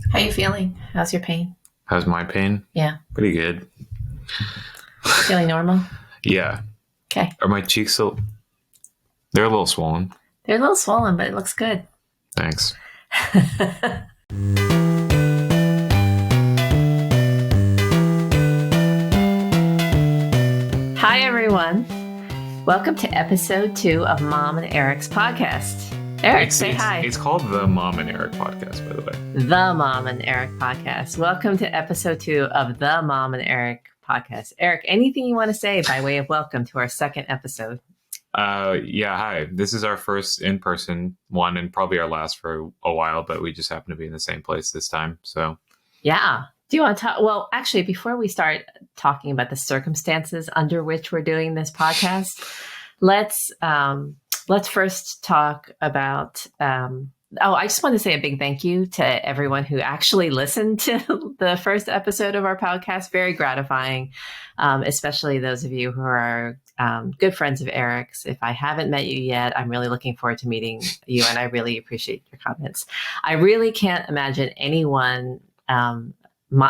How you feeling? How's your pain? How's my pain? Yeah. Pretty good. Feeling normal? Yeah. Okay. Are my cheeks still... They're a little swollen. They're a little swollen, but it looks good. Thanks. Hi, everyone. Welcome to episode 2 of Mom and Eric's podcast. Eric, say hi. It's called the Mom and Eric podcast, by the way. The Mom and Eric podcast. Welcome to episode 2 of the Mom and Eric podcast. Eric, anything you want to say by way of welcome to our second episode? Yeah, hi. This is our first in-person one and probably our last for a while, but we just happen to be in the same place this time. So, yeah. Do you want to talk? Well, actually, before we start talking about the circumstances under which we're doing this podcast, let's first talk about. I just want to say a big thank you to everyone who actually listened to the first episode of our podcast. Very gratifying, especially those of you who are good friends of Eric's. If I haven't met you yet, I'm really looking forward to meeting you, and I really appreciate your comments. I really can't imagine anyone.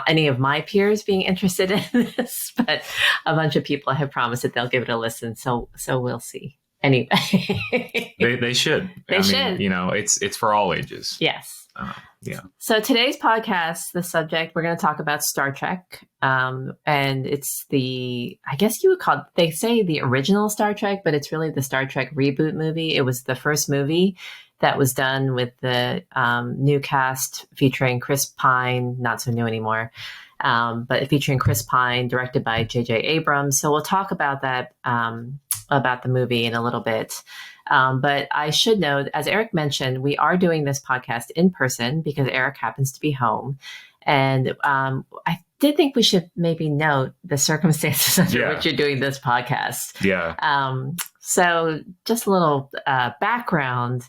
Any of my peers being interested in this, but a bunch of people have promised that they'll give it a listen. So we'll see. Anyway, they should. They should. You know, it's for all ages. Yes. Yeah. So today's podcast, the subject, we're going to talk about Star Trek. And it's I guess you would call it, they say the original Star Trek, but it's really the Star Trek reboot movie. It was the first movie that was done with the new cast featuring Chris Pine, not so new anymore, but featuring Chris Pine, directed by J.J. Abrams. So we'll talk about that, about the movie in a little bit. But I should note, as Eric mentioned, we are doing this podcast in person because Eric happens to be home. And I did think we should maybe note the circumstances under which you're doing this podcast. Yeah. So just a little background.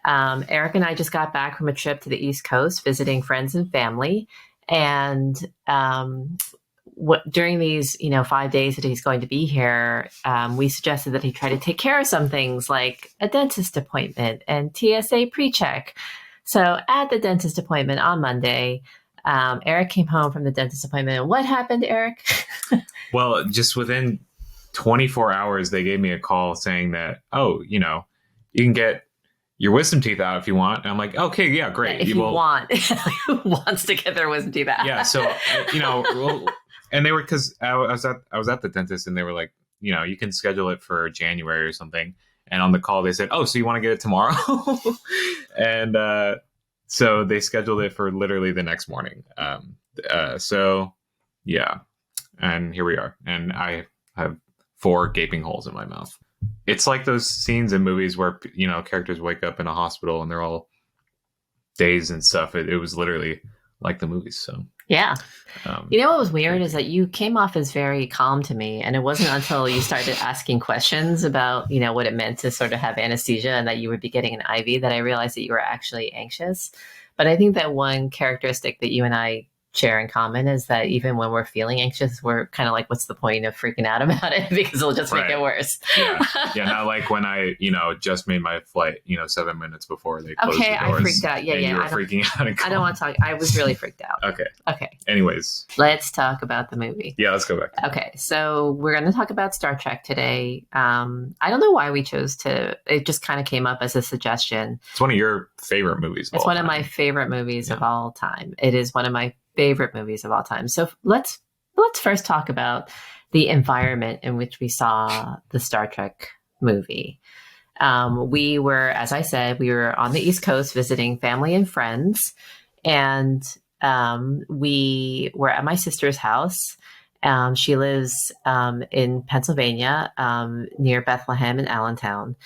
Eric and I just got back from a trip to the East Coast visiting friends and family. And during these, 5 days that he's going to be here, we suggested that he try to take care of some things like a dentist appointment and TSA pre-check. So at the dentist appointment on Monday, Eric came home from the dentist appointment. And what happened, Eric? Well, just within 24 hours, they gave me a call saying that, you can get your wisdom teeth out if you want. And I'm like, okay, yeah, great. If you want. Who wants to get their wisdom teeth out? Yeah, so, and they were, because I was at the dentist and they were like, you can schedule it for January or something. And on the call, they said, oh, so you want to get it tomorrow? And so they scheduled it for literally the next morning. So, yeah. And here we are. And I have 4 gaping holes in my mouth. It's like those scenes in movies where, characters wake up in a hospital and they're all dazed and stuff. It was literally like the movies. So, yeah. What was weird is that you came off as very calm to me. And it wasn't until you started asking questions about, what it meant to sort of have anesthesia and that you would be getting an IV that I realized that you were actually anxious. But I think that one characteristic that you and I share in common is that even when we're feeling anxious, we're kind of like, what's the point of freaking out about it? Because it'll just make it worse. Yeah. Not like when I, just made my flight, 7 minutes before they closed the doors. I freaked out. Yeah. You were freaking out. I don't want to talk. I was really freaked out. Okay. Anyways. Let's talk about the movie. Yeah, let's go back. Okay. So we're going to talk about Star Trek today. I don't know why we chose to, it just kind of came up as a suggestion. It's one of your favorite movies. It's one of my favorite movies of all time. It is one of my favorite movies of all time. So let's first talk about the environment in which we saw the Star Trek movie. We were, as I said, we were on the East Coast visiting family and friends, and we were at my sister's house. She lives in Pennsylvania, near Bethlehem and Allentown.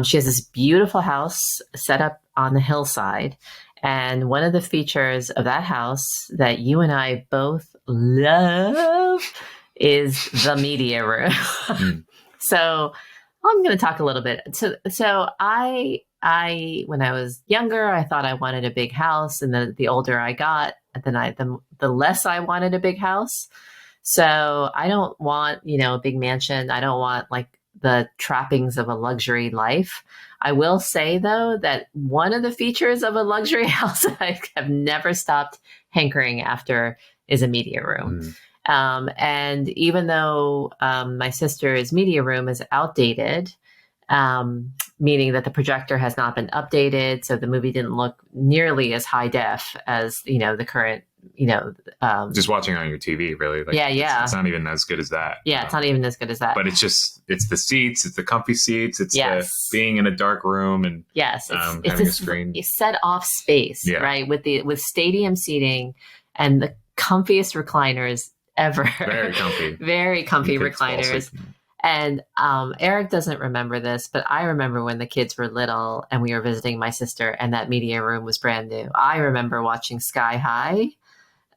She has this beautiful house set up on the hillside. And one of the features of that house that you and I both love is the media room. So I'm going to talk a little bit. So I when I was younger, I thought I wanted a big house, and the older I got, the less I wanted a big house. So I don't want, a big mansion. I don't want like the trappings of a luxury life. I will say, though, that one of the features of a luxury house that I have never stopped hankering after is a media room. And even though my sister's media room is outdated, meaning that the projector has not been updated, so the movie didn't look nearly as high def as the current. Just watching on your TV, really. Like, yeah. It's not even as good as that. Yeah, it's not even as good as that. But it's the seats, it's the comfy seats, it's the being in a dark room and it's having a screen. Set off space, right? With stadium seating and the comfiest recliners ever. Very comfy. Very comfy recliners. And Eric doesn't remember this, but I remember when the kids were little and we were visiting my sister and that media room was brand new. I remember watching Sky High.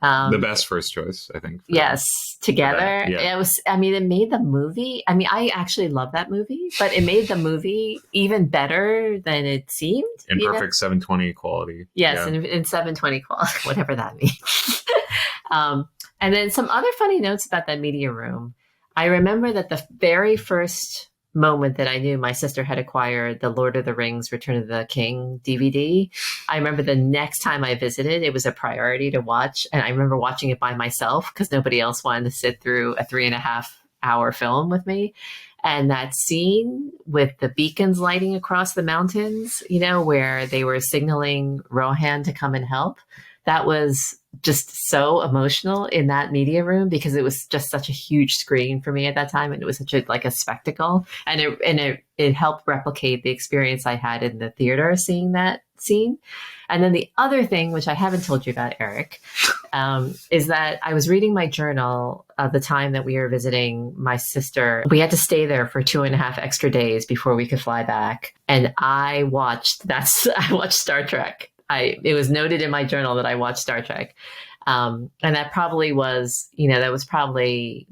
The best first choice, I think. Yes, together. It was. I mean, it made the movie. I mean, I actually love that movie, but it made the movie even better than it seemed. In perfect 720 quality. Yes, in 720 quality, whatever that means. And then some other funny notes about that media room. I remember that the very first moment that I knew my sister had acquired the Lord of the Rings Return of the King DVD, I remember the next time I visited, it was a priority to watch. And I remember watching it by myself because nobody else wanted to sit through a 3.5-hour film with me. And that scene with the beacons lighting across the mountains, where they were signaling Rohan to come and help, that was just so emotional in that media room because it was just such a huge screen for me at that time, and it was such a spectacle, and it helped replicate the experience I had in the theater seeing that scene. And then the other thing, which I haven't told you about, Eric, is that I was reading my journal of the time that we were visiting my sister. We had to stay there for 2.5 extra days before we could fly back, and I watched Star Trek. It was noted in my journal that I watched Star Trek. And that probably was, that was probably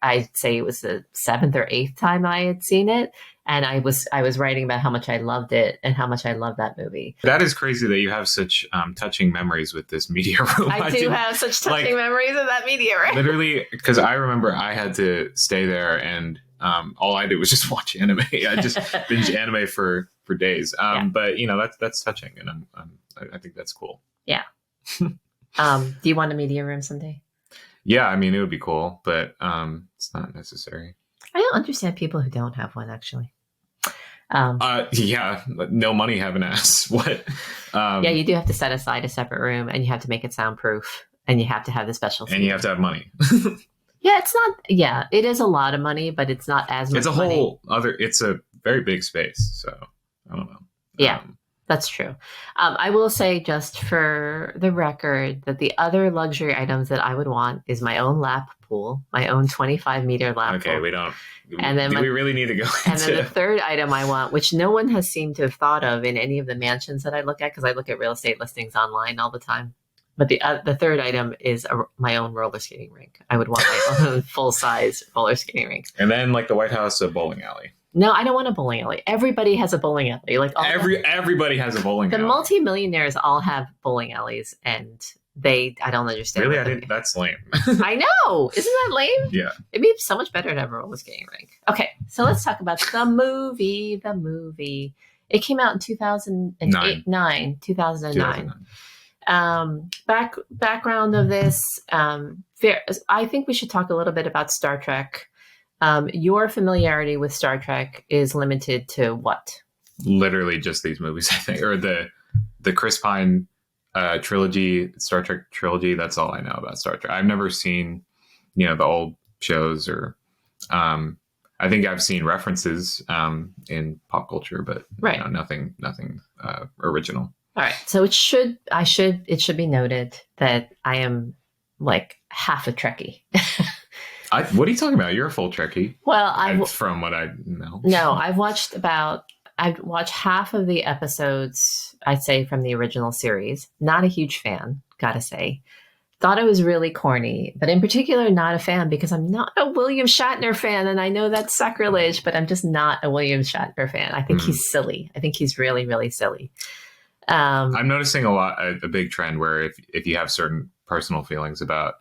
I'd say it was the 7th or 8th time I had seen it. And I was writing about how much I loved it and how much I loved that movie. That is crazy that you have such touching memories with this media room. I do have such touching memories of that media room. Literally, because I remember I had to stay there and all I did was just watch anime. I just binge anime for days. But that's touching, and I think that's cool. Yeah. Do you want a media room someday? Yeah, I mean it would be cool, but it's not necessary. I don't understand people who don't have one actually. Yeah, no money, have an ass. What? Yeah, you do have to set aside a separate room, and you have to make it soundproof, and you have to have the special. And you have to have money. Yeah, it's not. Yeah, it is a lot of money, but it's not as much. It's a whole other. It's a very big space, so I don't know. Yeah, that's true. I will say, just for the record, that the other luxury items that I would want is my own lap pool, my own 25-meter lap pool. Okay, we don't. And then we really need to go into... And then the third item I want, which no one has seemed to have thought of in any of the mansions that I look at, because I look at real estate listings online all the time. But the third item is my own roller skating rink. I would want my own full-size roller skating rink. And then, like the White House, a bowling alley. No, I don't want a bowling alley. Everybody has a bowling alley. Like everybody has a bowling alley. The multimillionaires all have bowling alleys, and I don't understand. Really, that's lame. I know. Isn't that lame? Yeah. It'd be so much better to have a roller skating rink. Okay, so let's talk about the movie. The movie. It came out in 2009. Background of this. I think we should talk a little bit about Star Trek. Your familiarity with Star Trek is limited to what? Literally just these movies, I think, or the Chris Pine trilogy, Star Trek trilogy. That's all I know about Star Trek. I've never seen, the old shows, or I think I've seen references in pop culture, but nothing original. All right, so it should be noted that I am like half a Trekkie. What are you talking about? You're a full Trekkie. Well, from what I know. No, I've watched half of the episodes, I'd say, from the original series. Not a huge fan, gotta say. Thought it was really corny, but in particular, not a fan because I'm not a William Shatner fan, and I know that's sacrilege, but I'm just not a William Shatner fan. I think he's silly. I think he's really, really silly. I'm noticing a big trend where if you have certain personal feelings about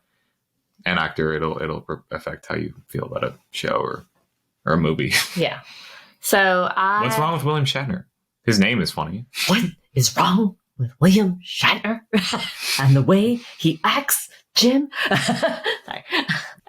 an actor, it'll affect how you feel about a show or a movie. Yeah. So What's wrong with William Shatner? His name is funny. What is wrong with William Shatner and the way he acts, Jim? Sorry.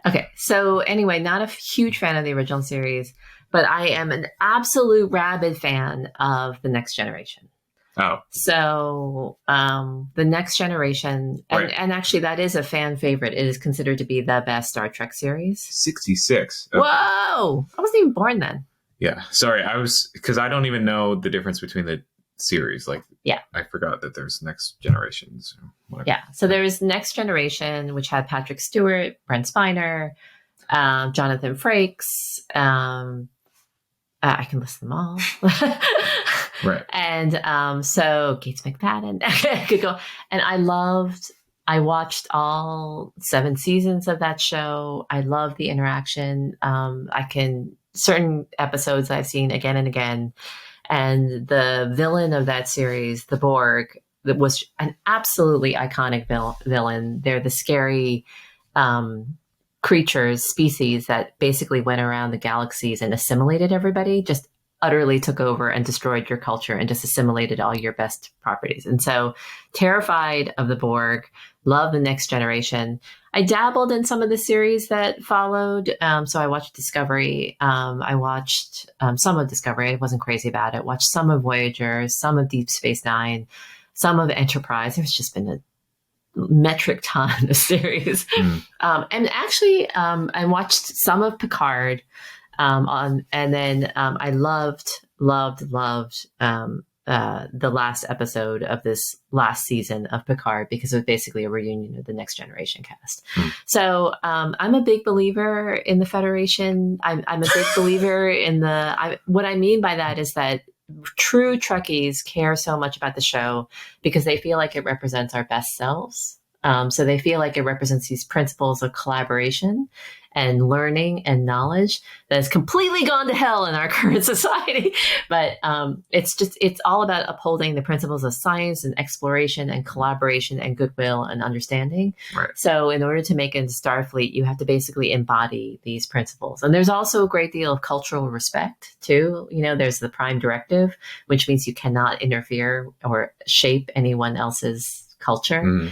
Okay. So anyway, not a huge fan of the original series, but I am an absolute rabid fan of The Next Generation. Oh. So The Next Generation, Right. and actually that is a fan favorite. It is considered to be the best Star Trek series. 66. Okay. Whoa! I wasn't even born then. Yeah. Sorry, because I don't even know the difference between the series. Like, yeah, I forgot that there's Next Generations. Yeah. So there's Next Generation, which had Patrick Stewart, Brent Spiner, Jonathan Frakes. I can list them all. Right. And so Gates McFadden. I could go. And I watched all 7 seasons of that show. I love the interaction. Certain episodes I've seen again and again. And the villain of that series, the Borg, that was an absolutely iconic villain. They're the scary creatures, species that basically went around the galaxies and assimilated everybody, just utterly took over and destroyed your culture and just assimilated all your best properties. And so terrified of the Borg, love The Next Generation. I dabbled in some of the series that followed. So I watched Discovery. I watched some of Discovery. I wasn't crazy about it. Watched some of Voyager, some of Deep Space Nine, some of Enterprise. There's just been a metric ton of series. And actually, I watched some of Picard. And then I loved the last episode of this last season of Picard because it was basically a reunion of the Next Generation cast. So I'm a big believer in the Federation. I'm a big believer in what I mean by that is that true Trekkies care so much about the show because they feel like it represents our best selves. So they feel like it represents these principles of collaboration and learning and knowledge that has completely gone to hell in our current society. But it's all about upholding the principles of science and exploration and collaboration and goodwill and understanding. Right. So in order to make it Starfleet, you have to basically embody these principles. And there's also a great deal of cultural respect too. You know, there's the Prime Directive, which means you cannot interfere or shape anyone else's culture.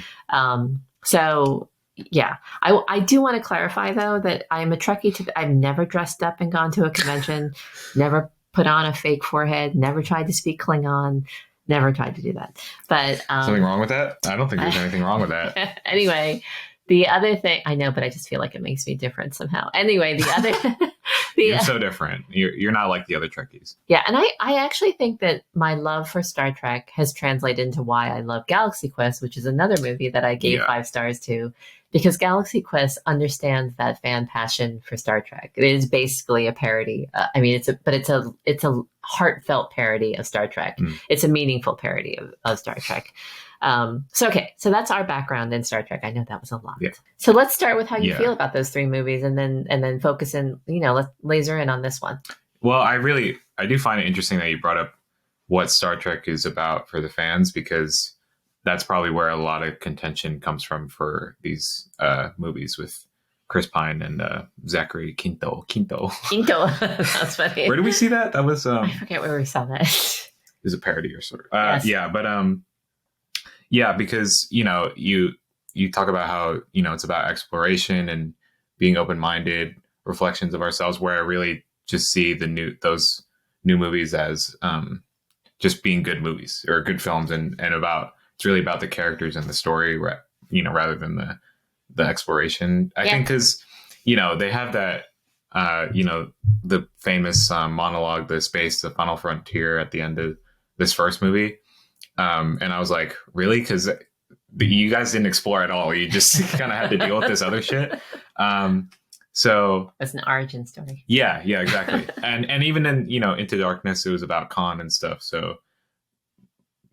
So yeah, I do want to clarify though that I'm a Trekkie. I've never dressed up and gone to a convention, never put on a fake forehead, never tried to speak Klingon, never tried to do that. But something wrong with that? I don't think there's anything wrong with that. Anyway, the other thing I know, but I just feel like it makes me different somehow. Anyway, the other. You're so different. You're not like the other Trekkies. Yeah, and I actually think that my love for Star Trek has translated into why I love Galaxy Quest, which is another movie that I gave 5 stars to, because Galaxy Quest understands that fan passion for Star Trek. It is basically a parody. It's a heartfelt parody of Star Trek. It's a meaningful parody of Star Trek. So that's our background in Star Trek. I know that was a lot. Yeah. So let's start with how you feel about those 3 movies and then focus in, let's laser in on this one. Well, I do find it interesting that you brought up what Star Trek is about for the fans, because that's probably where a lot of contention comes from for these movies with Chris Pine and Zachary Quinto. That's funny. Where did we see that? That was I forget where we saw that. It was a parody or sort of. Yes. Yeah, but because you talk about how it's about exploration and being open-minded, reflections of ourselves, where I really just see those new movies as just being good movies or good films, and it's really about the characters and the story, rather than the exploration. I think because they have that the famous monologue, the final frontier at the end of this first movie, and I was like, really? Because you guys didn't explore at all. You just kind of had to deal with this other shit. So it's an origin story. Yeah, exactly. and even in Into Darkness, it was about Khan and stuff. So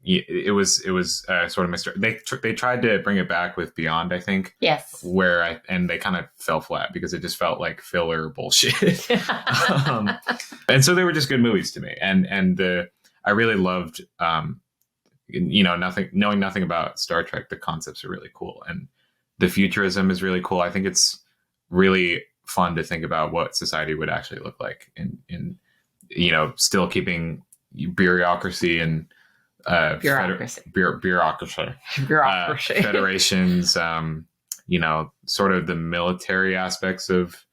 it was sort of mystery. They tried to bring it back with Beyond, I think. Yes. And they kind of fell flat because it just felt like filler bullshit. And so they were just good movies to me. And I really loved knowing nothing about Star Trek. The concepts are really cool, and the futurism is really cool. I think it's really fun to think about what society would actually look like in still keeping bureaucracy and Bureaucracy. Bureaucracy. Bureaucracy. Federations, sort of the military aspects of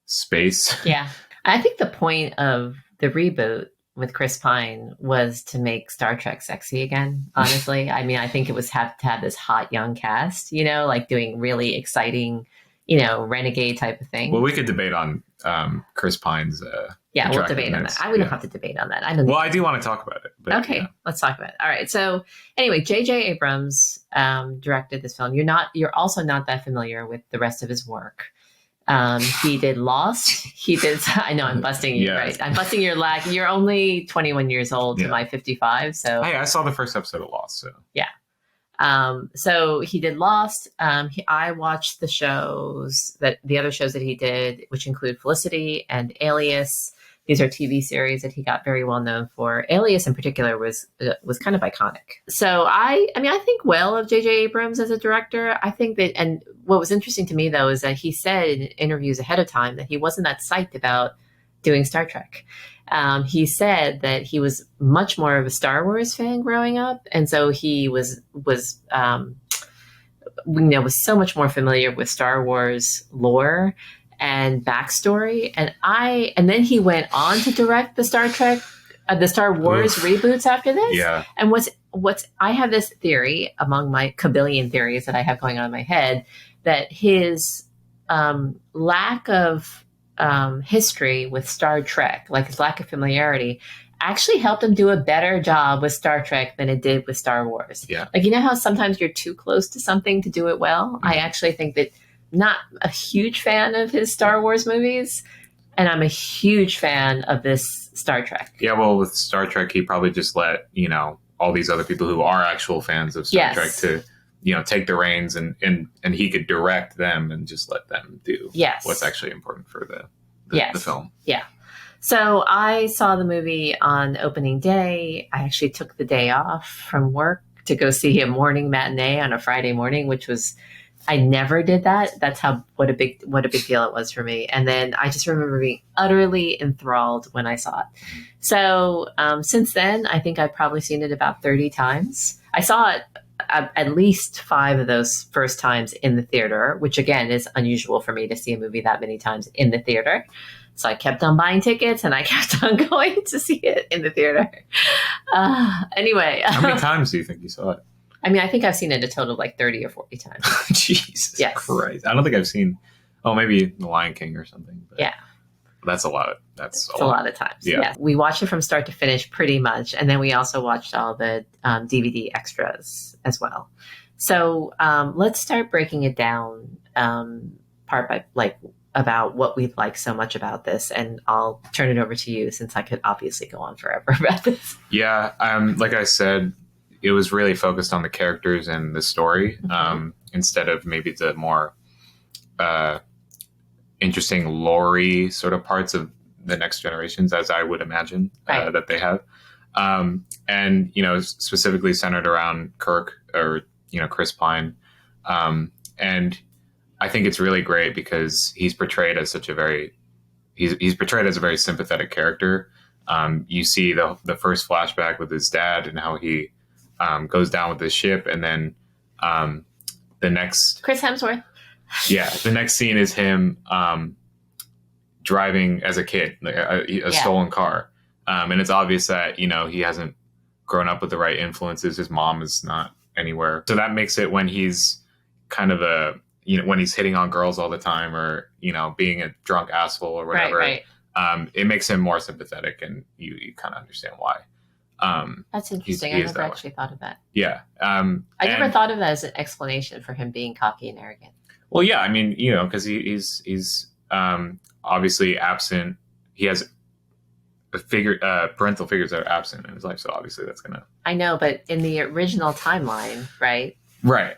space. Yeah. I think the point of the reboot with Chris Pine was to make Star Trek sexy again, honestly. I mean, I think it was have to have this hot young cast, like doing really exciting, renegade type of thing. Well, we could debate on Chris Pine's we'll debate on that. I wouldn't have to debate on that. I do want to talk about it. But, okay, let's talk about it. All right. So anyway, J.J. Abrams directed this film. You're also not that familiar with the rest of his work. He did Lost. He did. I know I'm busting you, right? I'm busting your lack. You're only 21 years old to my 55. So hey, I saw the first episode of Lost. So yeah. So he did Lost. I watched the other shows that he did, which include Felicity and Alias. These are TV series that he got very well known for. Alias in particular was kind of iconic. So I think well of J.J. Abrams as a director. I think that, and what was interesting to me though, is that he said in interviews ahead of time that he wasn't that psyched about doing Star Trek. He said that he was much more of a Star Wars fan growing up. And so he was so much more familiar with Star Wars lore and backstory. And then he went on to direct the Star Wars reboots after this. Yeah. And I have this theory among my kabillion theories that I have going on in my head, that his lack of history with Star Trek, like his lack of familiarity, actually helped him do a better job with Star Trek than it did with Star Wars. Yeah. Like, how sometimes you're too close to something to do it well? Mm-hmm. I actually think that not a huge fan of his Star Wars movies, and I'm a huge fan of this Star Trek. Yeah, well, with Star Trek, he probably just let, all these other people who are actual fans of Star Trek to, take the reins and he could direct them and just let them do what's actually important for the film. Yeah. So I saw the movie on opening day. I actually took the day off from work to go see a morning matinee on a Friday morning, which was, I never did that. That's what a big deal it was for me. And then I just remember being utterly enthralled when I saw it. So since then, I think I've probably seen it about 30 times. I saw it at least 5 of those first times in the theater, which again is unusual for me to see a movie that many times in the theater. So I kept on buying tickets and I kept on going to see it in the theater. Anyway. How many times do you think you saw it? I think I've seen it a total of like 30 or 40 times. Jesus Christ. I don't think I've seen, maybe The Lion King or something. But yeah. That's a lot. It's a lot of times. Yeah. We watched it from start to finish pretty much. And then we also watched all the DVD extras as well. So let's start breaking it down part by about what we like so much about this. And I'll turn it over to you since I could obviously go on forever about this. Yeah. Like I said, it was really focused on the characters and the story instead of maybe the more interesting lore-y sort of parts of the Next Generations, as I would imagine that they have. And, specifically centered around Kirk or, Chris Pine. And I think it's really great because he's portrayed as he's portrayed as a very sympathetic character. You see the first flashback with his dad and how he goes down with the ship, and then the next Chris Hemsworth. Yeah, the next scene is him driving as a kid a stolen car, and it's obvious that he hasn't grown up with the right influences. His mom is not anywhere, so that makes it when he's kind of when he's hitting on girls all the time or being a drunk asshole or whatever. Right. It makes him more sympathetic, and you kind of understand why. That's interesting. I never actually thought of that. Yeah. I never thought of that as an explanation for him being cocky and arrogant. Well, yeah, because he's obviously absent. He has parental figures that are absent in his life, so obviously that's gonna. I know, but in the original timeline, right? Right.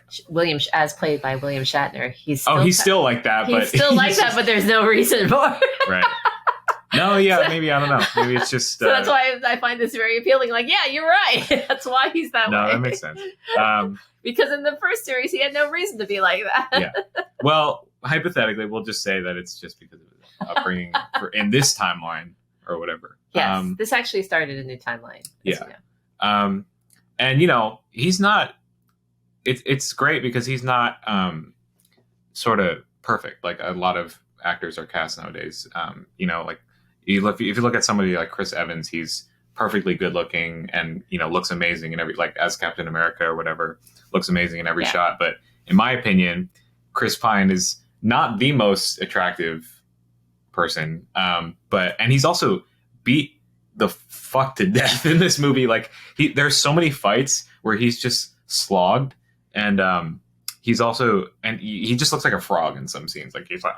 As played by William Shatner, he's still like that. He's still like that, but there's no reason for it. Right. No, yeah, maybe, I don't know. Maybe it's just... So that's why I find this very appealing. Like, yeah, you're right. That's why he's that way. No, that makes sense. Because in the first series, he had no reason to be like that. Yeah. Well, hypothetically, we'll just say that it's just because of his upbringing in this timeline or whatever. Yes, this actually started a new timeline. Yeah. You know. And he's not. It's great because he's not sort of perfect. Like a lot of actors are cast nowadays. Like if you look at somebody like Chris Evans, he's perfectly good looking and looks amazing in every, like as Captain America or whatever, looks amazing in every shot. But in my opinion, Chris Pine is not the most attractive person. And he's also beat the fuck to death in this movie. Like there's so many fights where he's just slogged, and he's also, and he just looks like a frog in some scenes. Like he's like,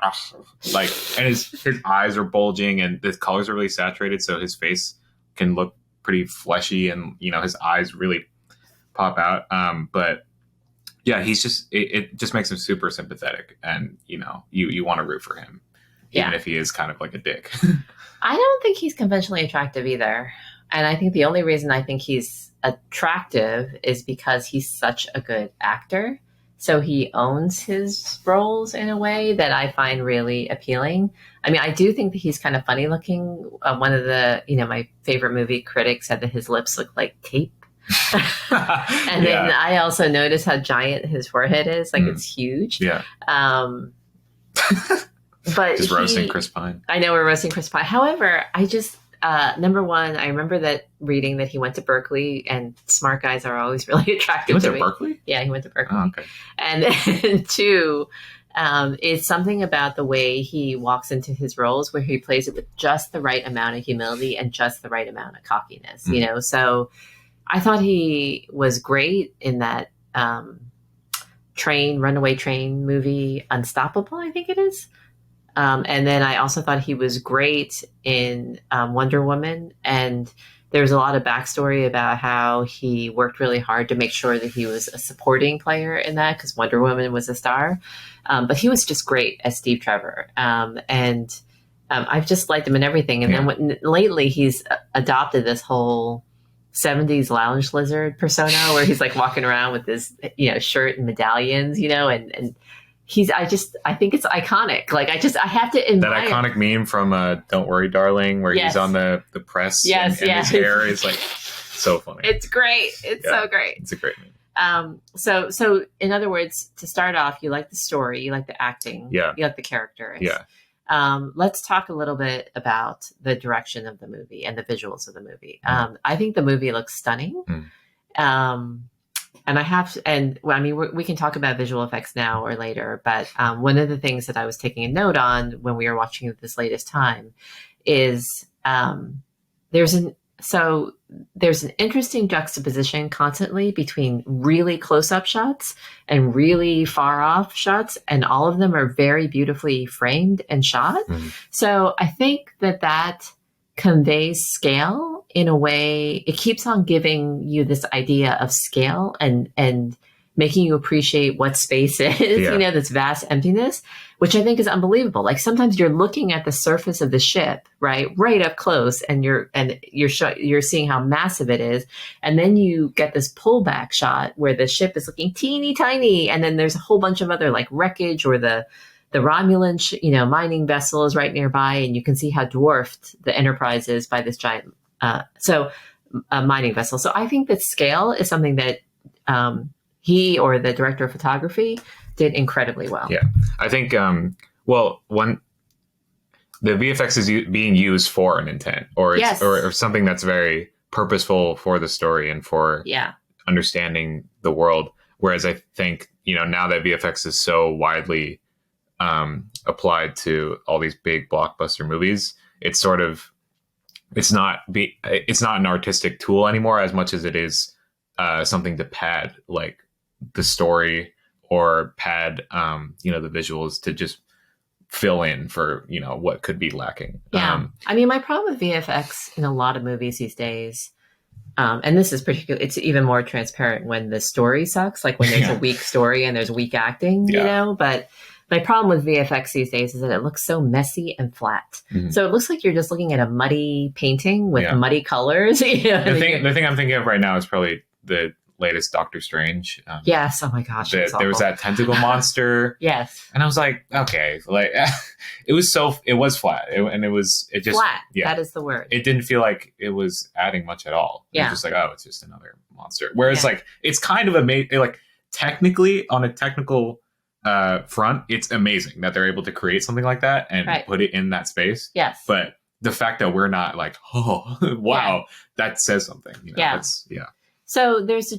and his eyes are bulging and the colors are really saturated, so his face can look pretty fleshy, and his eyes really pop out. But yeah, he's just it just makes him super sympathetic, and you want to root for him, even if he is kind of like a dick. I don't think he's conventionally attractive either, and I think the only reason I think he's attractive is because he's such a good actor. So he owns his roles in a way that I find really appealing. I mean, I do think that he's kind of funny looking. One of the, my favorite movie critics said that his lips look like tape. And then I also noticed how giant his forehead is. Like it's huge. Yeah. But just roasting Chris Pine. I know we're roasting Chris Pine. However, I just, number one, I remember that reading that he went to Berkeley, and smart guys are always really attractive to me. He went to Berkeley? Yeah, he went to Berkeley. Oh, okay. And then two, it's something about the way he walks into his roles where he plays it with just the right amount of humility and just the right amount of cockiness, So I thought he was great in that runaway train movie, Unstoppable, I think it is. And then I also thought he was great in Wonder Woman. And there's a lot of backstory about how he worked really hard to make sure that he was a supporting player in that, because Wonder Woman was a star. But he was just great as Steve Trevor. And I've just liked him in everything. And then lately he's adopted this whole 70s lounge lizard persona where he's like walking around with this, shirt and medallions, and I think it's iconic. Like I have to admire that iconic meme from Don't Worry Darling, where he's on the press and his hair is like so funny. It's great. It's so great. It's a great meme. So in other words, to start off, you like the story, you like the acting, you like the characters. Yeah. Let's talk a little bit about the direction of the movie and the visuals of the movie. I think the movie looks stunning. And we can talk about visual effects now or later, but one of the things that I was taking a note on when we were watching it this latest time is there's an interesting juxtaposition constantly between really close-up shots and really far-off shots, and all of them are very beautifully framed and shot. So I think that conveys scale in a way. It keeps on giving you this idea of scale and making you appreciate what space is, this vast emptiness, which I think is unbelievable. Like sometimes you're looking at the surface of the ship, right up close, and you're seeing how massive it is, and then you get this pullback shot where the ship is looking teeny tiny, and then there's a whole bunch of other like wreckage, or the Romulan, mining vessel is right nearby, and you can see how dwarfed the Enterprise is by this giant, mining vessel. So I think that scale is something that he, or the director of photography, did incredibly well. Yeah, I think when the VFX is being used for an intent, or or something that's very purposeful for the story and for understanding the world. Whereas I think now that VFX is so widely applied to all these big blockbuster movies, it's not an artistic tool anymore as much as it is something to pad like the story, or pad the visuals to just fill in for what could be lacking. My problem with VFX in a lot of movies these days, and this is it's even more transparent when the story sucks, like when there's a weak story and there's weak acting, but my problem with VFX these days is that it looks so messy and flat. So it looks like you're just looking at a muddy painting with muddy colors. The thing I'm thinking of right now is probably the latest Doctor Strange. Yes. Oh my gosh. There was that tentacle monster. Yes. And I was like, okay, like it was flat. It just flat. Yeah, that is the word. It didn't feel like it was adding much at all. It was just like, oh, it's just another monster. Whereas like it's kind of amazing. Like technically, on a technical front, it's amazing that they're able to create something like that and put it in that space. Yes. But the fact that we're not like, oh, wow, that says something. You know, So there's a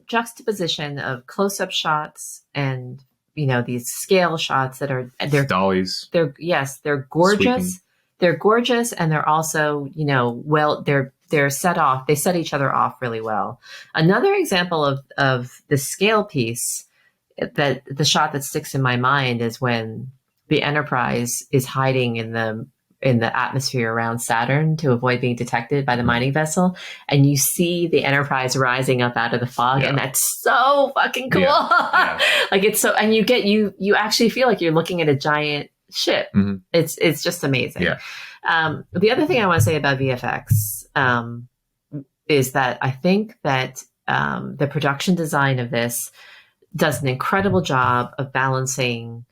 juxtaposition of close-up shots and, you know, these scale shots that are they're dollies. They're gorgeous. Sweeping. They're gorgeous, and they're also, you know, they're set off. They set each other off really well. Another example of the scale piece, that the shot that sticks in my mind, is when the Enterprise is hiding in the atmosphere around Saturn to avoid being detected by the mining vessel, and you see the Enterprise rising up out of the fog, and that's so fucking cool. Like it's so, and you actually feel like you're looking at a giant ship. Mm-hmm. It's just amazing. The other thing I want to say about VFX is that I think that the production design of this does an incredible job of balancing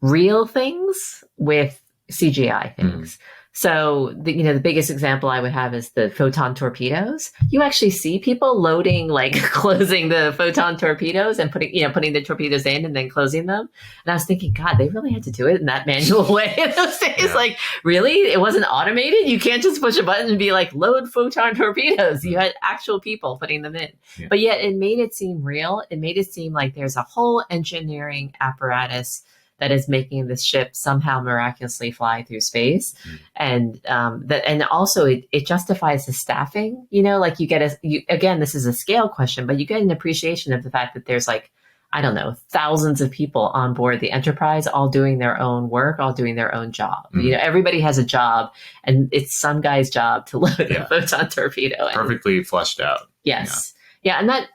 real things with CGI things. So the biggest example I would have is the photon torpedoes. You actually see people loading, like closing the photon torpedoes and putting the torpedoes in and then closing them. And I was thinking, God, they really had to do it in that manual way in those days. Yeah. Like, really? It wasn't automated? You can't just push a button and be like, load photon torpedoes. You had actual people putting them in. Yeah. But yet it made it seem real. It made it seem like there's a whole engineering apparatus that is making this ship somehow miraculously fly through space. And also it justifies the staffing, like again, this is a scale question, but you get an appreciation of the fact that there's like, I don't know, thousands of people on board the Enterprise, all doing their own work, all doing their own job. Everybody has a job, and it's some guy's job to load a photon torpedo. Perfectly fleshed out. Yes. Yeah, and that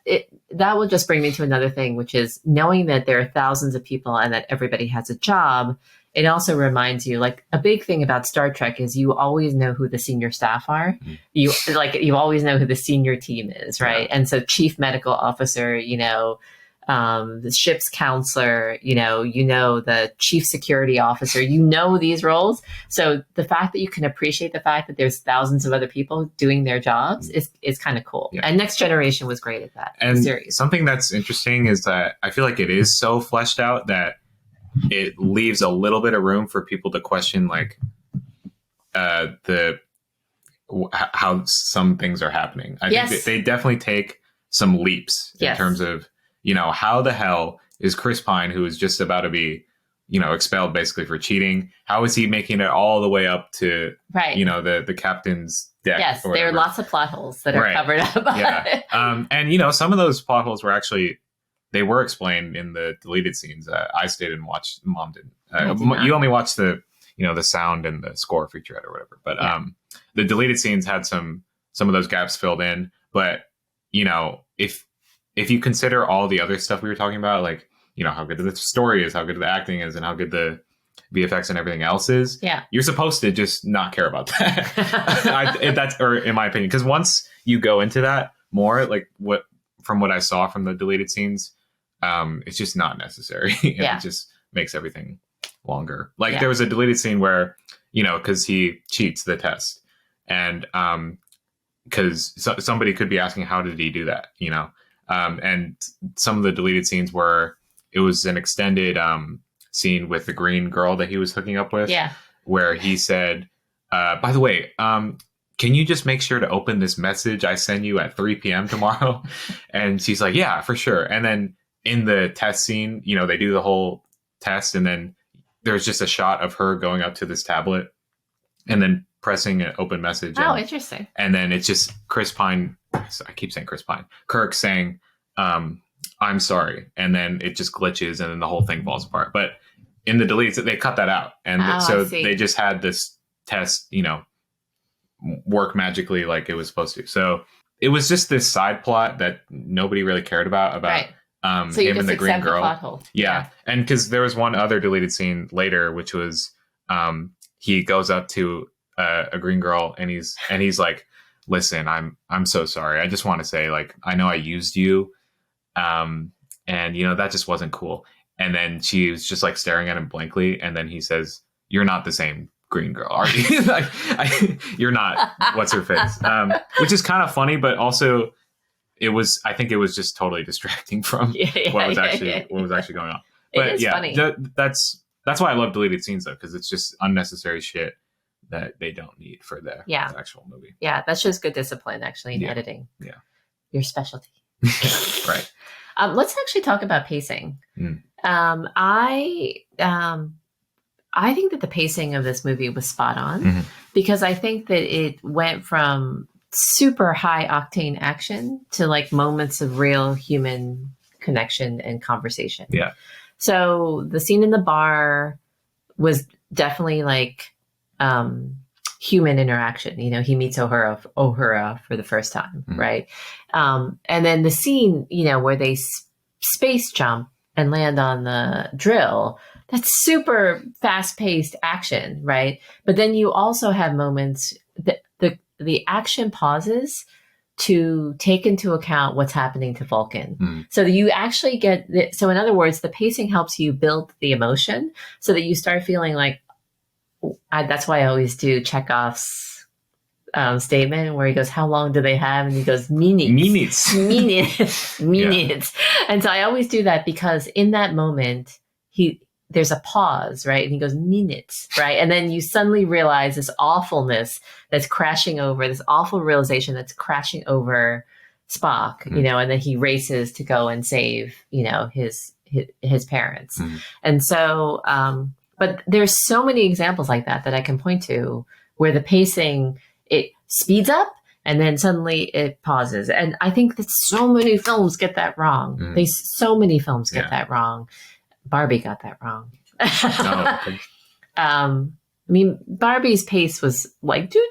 will just bring me to another thing, which is knowing that there are thousands of people and that everybody has a job. It also reminds you, like, a big thing about Star Trek is you always know who the senior staff are. You always know who the senior team is, right? Yeah. And so chief medical officer, the ship's counselor, the chief security officer, these roles. So the fact that you can appreciate the fact that there's thousands of other people doing their jobs is kind of cool. Yeah. And Next Generation was great at that. And series. Something that's interesting is that I feel like it is so fleshed out that it leaves a little bit of room for people to question, like, how some things are happening. I think that they definitely take some leaps in terms of, how the hell is Chris Pine, who is just about to be, expelled basically for cheating, how is he making it all the way up to, the captain's deck? Yes, there are lots of plot holes that are covered up. Yeah. And, some of those plot holes were actually, they were explained in the deleted scenes. I stayed and watched. Mom didn't. You only watched the, the sound and the score featurette or whatever. But the deleted scenes had some of those gaps filled in. But, if you consider all the other stuff we were talking about, like, how good the story is, how good the acting is, and how good the VFX and everything else is, you're supposed to just not care about that. That's in my opinion, because once you go into that more, like from what I saw from the deleted scenes, it's just not necessary. It just makes everything longer. Like there was a deleted scene where, because he cheats the test, and because somebody could be asking, how did he do that? And some of the deleted scenes were, it was an extended scene with the green girl that he was hooking up with, where he said, by the way, can you just make sure to open this message I send you at 3 p.m. tomorrow? And she's like, yeah, for sure. And then in the test scene, they do the whole test, and then there's just a shot of her going up to this tablet and then pressing an open message. Oh, interesting. And then it's just Chris Pine. I keep saying Chris Pine. Kirk saying, I'm sorry. And then it just glitches and then the whole thing falls apart. But in the deletes, they cut that out. And so they just had this test, work magically like it was supposed to. So it was just this side plot that nobody really cared about so him and the green girl. The plot hole. Yeah. And because there was one other deleted scene later, which was he goes up to a green girl and he's like, listen, I'm so sorry. I just want to say, like, I know I used you, and that just wasn't cool. And then she was just like staring at him blankly, and then he says, "You're not the same green girl, are you?" Like, you're not. What's her face? Which is kind of funny, but also I think it was just totally distracting from what was actually going on. But funny. That's why I love deleted scenes, though, because it's just unnecessary shit that they don't need for the actual movie. Yeah, that shows good discipline, actually, in editing. Yeah. Your specialty. Right. Let's actually talk about pacing. I think that the pacing of this movie was spot on, because I think that it went from super high octane action to like moments of real human connection and conversation. Yeah. So the scene in the bar was definitely like human interaction. He meets Uhura for the first time, right? And then the scene, where they space jump and land on the drill, that's super fast-paced action, right? But then you also have moments that the action pauses to take into account what's happening to Vulcan. So that you actually so in other words, the pacing helps you build the emotion so that you start feeling like, that's why I always do Chekhov's statement where he goes, "How long do they have?" And he goes, "Minutes." And so I always do that, because in that moment, there's a pause, right? And he goes, "Minutes," right? And then you suddenly realize this awfulness that's crashing over, this awful realization that's crashing over Spock, and then he races to go and save, his parents. And so, but there's so many examples like that I can point to where the pacing, it speeds up and then suddenly it pauses. And I think that so many films get that wrong. So many films get that wrong. Barbie got that wrong. I mean, Barbie's pace was like do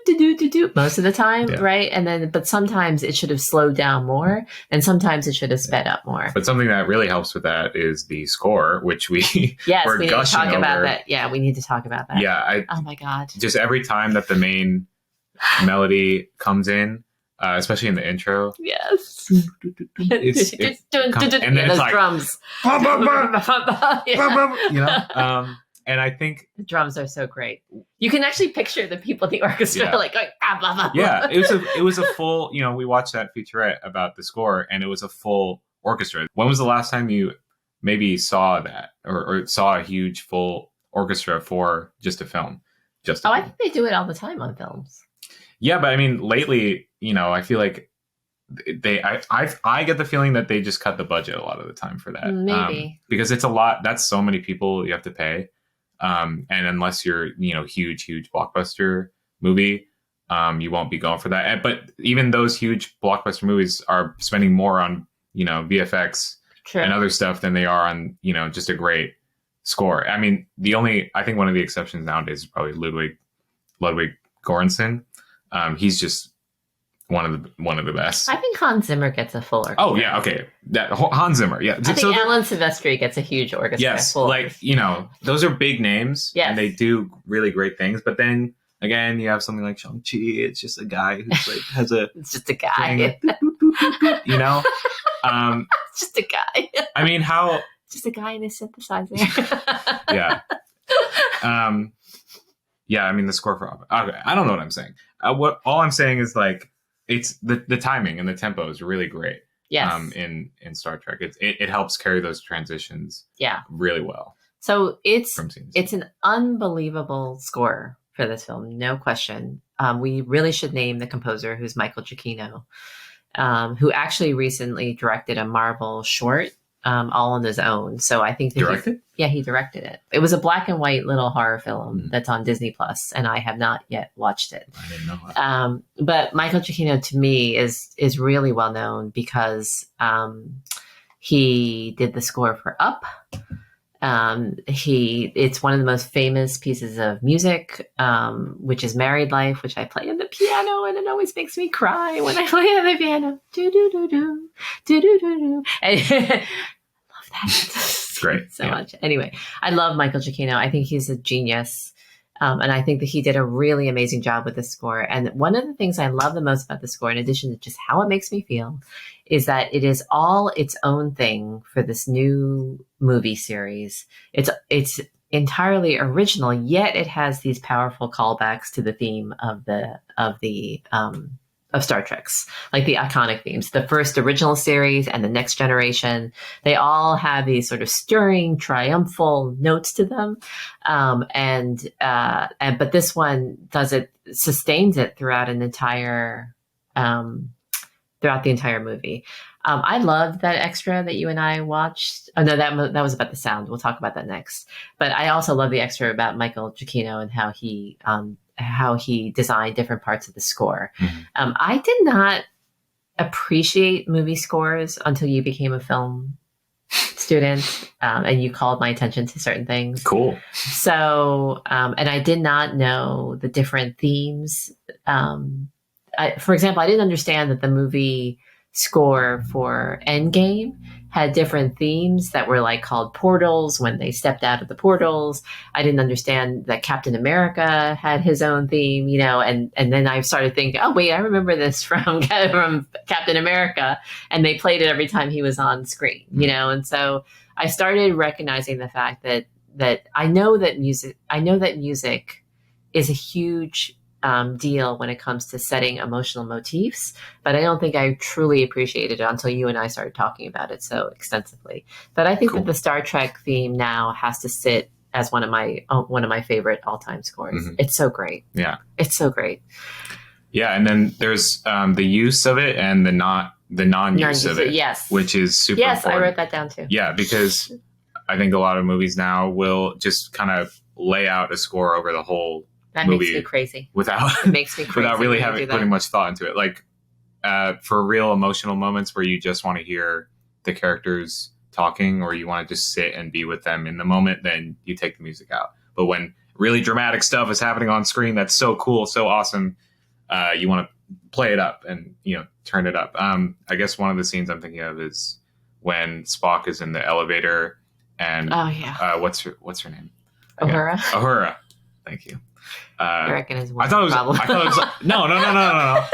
most of the time, right? And then, but sometimes it should have slowed down more, and sometimes it should have sped up more. But something that really helps with that is the score, which we were we need to talk about that. Yeah, we need to talk about that. Yeah, oh my god! Just every time that the main melody comes in, especially in the intro, yes, and then those like, drums. And I think the drums are so great. You can actually picture the people in the orchestra like going, blah, blah, blah. Yeah, it was a full, we watched that featurette about the score, and it was a full orchestra. When was the last time you maybe saw that or saw a huge full orchestra for just a film? I think they do it all the time on films. Yeah, but I mean, lately, I feel like I get the feeling that they just cut the budget a lot of the time for that. Maybe. Because it's a lot. That's so many people you have to pay. And unless you're, huge blockbuster movie, you won't be going for that. But even those huge blockbuster movies are spending more on, VFX and other stuff than they are on, just a great score. I mean, I think one of the exceptions nowadays is probably Ludwig Göransson. He's just one of the best. I think Hans Zimmer gets a full orchestra. Oh yeah, okay. That Hans Zimmer, yeah. I think Alan Silvestri gets a huge orchestra. Yes, those are big names, and they do really great things. But then again, you have something like Shang-Chi. It's just a guy who's like has a. It's just a guy. It's just a guy. I mean, how? Just a guy in a synthesizer. Yeah. Yeah. I mean, the score for. Okay, I don't know what I'm saying. All I'm saying is like. It's the timing and the tempo is really great. Yes. In Star Trek, it helps carry those transitions. Yeah. Really well. So it's an unbelievable score for this film, no question. We really should name the composer, who's Michael Giacchino, who actually recently directed a Marvel short, all on his own. So I think directed. He directed it. It was a black and white little horror film that's on Disney Plus, and I have not yet watched it. I didn't know that. But Michael Giacchino, to me, is really well known because he did the score for Up. It's one of the most famous pieces of music, which is Married Life, which I play on the piano, and it always makes me cry when I play on the piano. Do do do do do do do do. I love that. Great. So much. Anyway, I love Michael Giacchino. I think he's a genius. And I think that he did a really amazing job with the score. And one of the things I love the most about the score, in addition to just how it makes me feel, is that it is all its own thing for this new movie series. It's entirely original, yet it has these powerful callbacks to the theme of Star Trek's, like the iconic themes. The first original series and the Next Generation, they all have these sort of stirring, triumphal notes to them, but this one sustains it throughout throughout the entire movie. I loved that extra that you and I watched. Oh no, that was about the sound. We'll talk about that next. But I also love the extra about Michael Giacchino and how he designed different parts of the score. Mm-hmm. I did not appreciate movie scores until you became a film student, and you called my attention to certain things. Cool. So, and I did not know the different themes. For example, I didn't understand that the movie score for Endgame had different themes that were like called portals when they stepped out of the portals. I didn't understand that Captain America had his own theme, and then I started thinking, oh wait, I remember this from Captain America, and they played it every time he was on screen, and so I started recognizing the fact that I know that music is a huge deal when it comes to setting emotional motifs, but I don't think I truly appreciated it until you and I started talking about it so extensively. But I think that the Star Trek theme now has to sit as one of my favorite all-time scores. Mm-hmm. It's so great. Yeah, it's so great. Yeah, and then there's the use of it and the non-use of it. Yes, which is super. Yes, important. I wrote that down too. Yeah, because I think a lot of movies now will just kind of lay out a score over the whole. That makes me crazy. Without really putting much thought into it. Like for real emotional moments where you just want to hear the characters talking or you want to just sit and be with them in the moment, then you take the music out. But when really dramatic stuff is happening on screen that's so cool, so awesome, you want to play it up and turn it up. I guess one of the scenes I'm thinking of is when Spock is in the elevator and what's her name? Uhura. Uhura. Thank you. I reckon is one I thought it was. problem. I thought it was.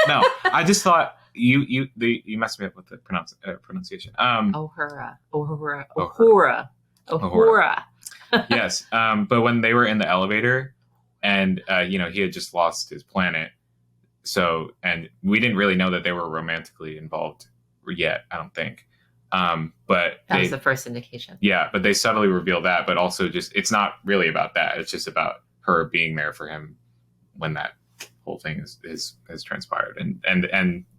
No. I just thought you messed me up with the pronunciation. Uhura. Yes. But when they were in the elevator, and he had just lost his planet, and we didn't really know that they were romantically involved yet. I don't think. But that was the first indication. Yeah, but they subtly revealed that. But also, just it's not really about that. It's just about her being there for him when that whole thing is transpired, and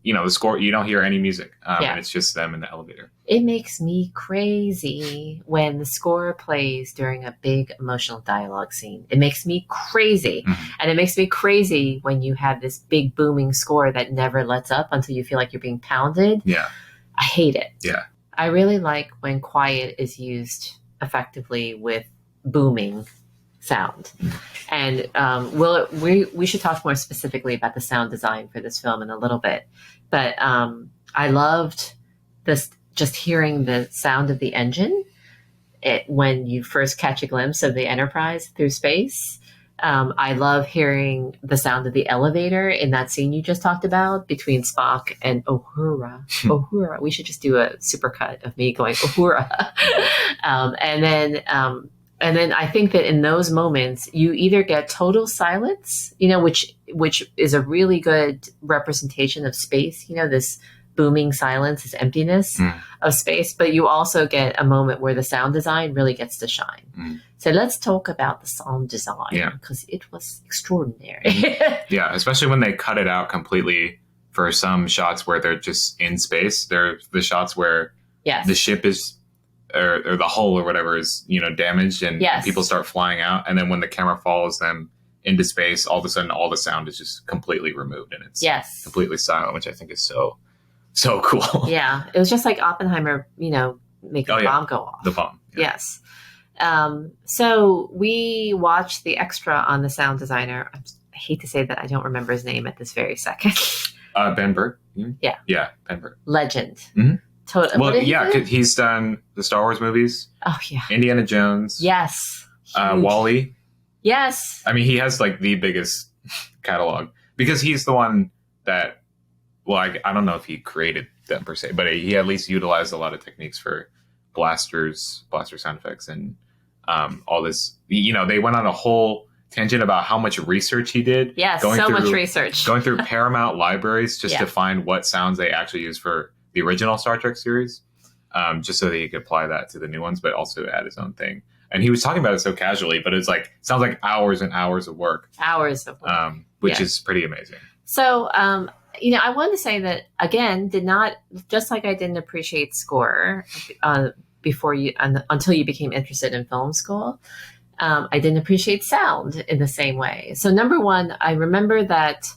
the score, you don't hear any music, and it's just them in the elevator. It makes me crazy when the score plays during a big emotional dialogue scene. It makes me crazy. Mm-hmm. And it makes me crazy when you have this big booming score that never lets up until you feel like you're being pounded. Yeah, I hate it. Yeah, I really like when quiet is used effectively with booming sound. And we should talk more specifically about the sound design for this film in a little bit. But I loved this, just hearing the sound of the engine when you first catch a glimpse of the Enterprise through space. I love hearing the sound of the elevator in that scene you just talked about between Spock and Uhura. Uhura. We should just do a supercut of me going Uhura. And then I think that in those moments, you either get total silence, which is a really good representation of space, this booming silence, this emptiness of space, but you also get a moment where the sound design really gets to shine. So let's talk about the sound design, because it was extraordinary. Yeah, especially when they cut it out completely for some shots where they're just in space. They're the shots where the ship is... Or the hull or whatever is, damaged and people start flying out. And then when the camera follows them into space, all of a sudden, all the sound is just completely removed and it's completely silent, which I think is so cool. Yeah. It was just like Oppenheimer, making the bomb go off. The bomb. Yeah. Yes. So we watched the extra on the sound designer. I hate to say that I don't remember his name at this very second. Ben Burtt. Yeah. Yeah. Ben Burtt. Legend. Mm-hmm. Well, because he's done the Star Wars movies. Oh, yeah. Indiana Jones. Yes. WALL-E. Yes. I mean, he has like the biggest catalog because he's the one that, well, I don't know if he created them per se, but he at least utilized a lot of techniques for blaster sound effects, and all this. You know, they went on a whole tangent about how much research he did. Yes, so much research. Going through Paramount libraries just Yeah. to find what sounds they actually use for the original Star Trek series, just so that he could apply that to the new ones, but also add his own thing. And he was talking about it so casually, but it's like sounds like hours and hours of work. Hours of work. Which is pretty amazing. So, you know, I wanted to say that again, just like I didn't appreciate score before until you became interested in film school. I didn't appreciate sound in the same way. So, number one, I remember that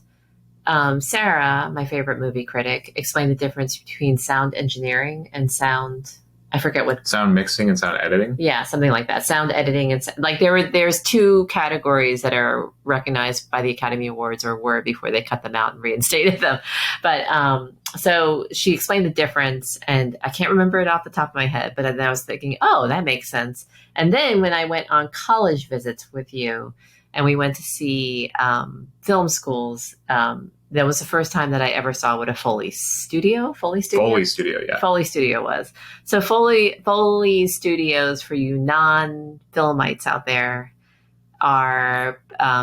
Sarah, my favorite movie critic, explained the difference between sound engineering and sound. I forget what sound mixing and sound editing. Yeah, something like that. Sound editing and like there's two categories that are recognized by the Academy Awards, or were before they cut them out and reinstated them. But so she explained the difference, and I can't remember it off the top of my head. But then I was thinking, oh, that makes sense. And then when I went on college visits with you, and we went to see film schools. That was the first time that I ever saw what a Foley studio Yeah. Foley studio was. So Foley studios, for you non-filmites out there, are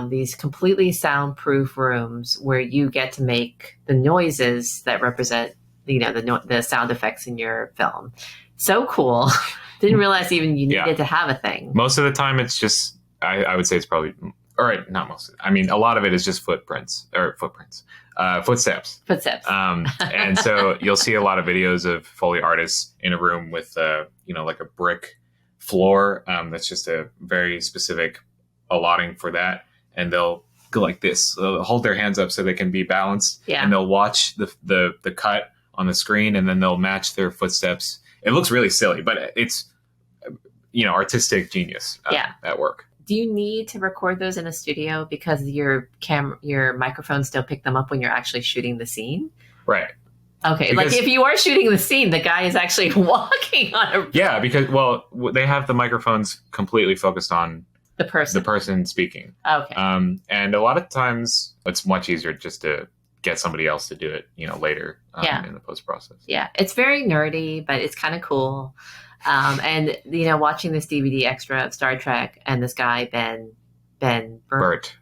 these completely soundproof rooms where you get to make the noises that represent, you know, the sound effects in your film. So cool. Didn't realize even you needed to have a thing. Most of the time it's just, I would say it's probably, all right, not most. I mean, a lot of it is just footsteps. And so you'll see a lot of videos of Foley artists in a room with, you know, like a brick floor. That's just a very specific allotting for that. And they'll go like this, they'll hold their hands up so they can be balanced. Yeah. And they'll watch the cut on the screen, and then they'll match their footsteps. It looks really silly, but it's, you know, artistic genius at work. Do you need to record those in a studio because your microphone still pick them up when you're actually shooting the scene? Right. Okay. Because, like if you are shooting the scene, the guy is actually walking on a... Yeah, because, well, they have the microphones completely focused on the person speaking. Okay. And a lot of times it's much easier just to get somebody else to do it, you know, later in the post process. Yeah. It's very nerdy, but it's kind of cool. And, you know, watching this DVD extra of Star Trek and this guy, Bert,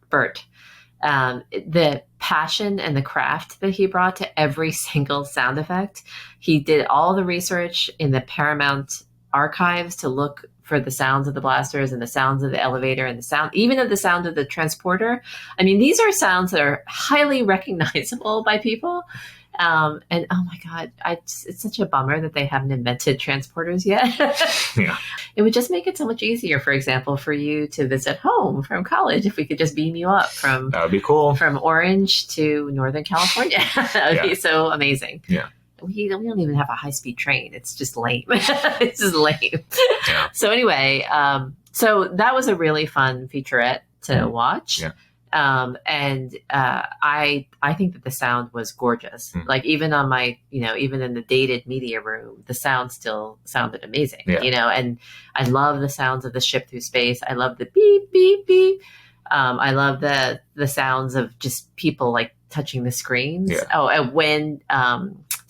the passion and the craft that he brought to every single sound effect. He did all the research in the Paramount archives to look for the sounds of the blasters and the sounds of the elevator and the sound, even of the sound of the transporter. I mean, these are sounds that are highly recognizable by people. And oh my God, it's such a bummer that they haven't invented transporters yet. Yeah. It would just make it so much easier, for example, for you to visit home from college if we could just beam you up that would be cool. From Orange to Northern California. That would be so amazing. Yeah. We don't even have a high-speed train. It's just lame. It's just lame. Yeah. So anyway, so that was a really fun featurette to watch. Yeah. And I think that the sound was gorgeous. Like even on my, you know, even in the dated media room, the sound still sounded amazing, you know, and I love the sounds of the ship through space. I love the beep, beep, beep. I love the sounds of just people like touching the screens. Yeah. Oh, and when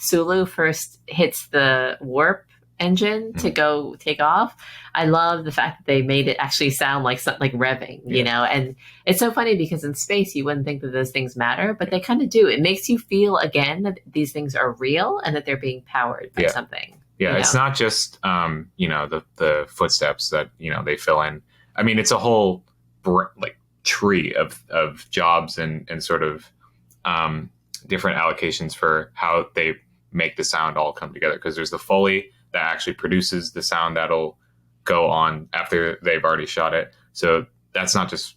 Sulu first hits the warp engine to go take off, I love the fact that they made it actually sound like something like revving, you know. And it's so funny because in space you wouldn't think that those things matter, but they kind of do. It makes you feel again that these things are real and that they're being powered by something. Yeah, it's not just you know, the footsteps that, you know, they fill in. I mean, it's a whole like tree of jobs and sort of different allocations for how they make the sound all come together, because there's the Foley that actually produces the sound that'll go on after they've already shot it. So that's not just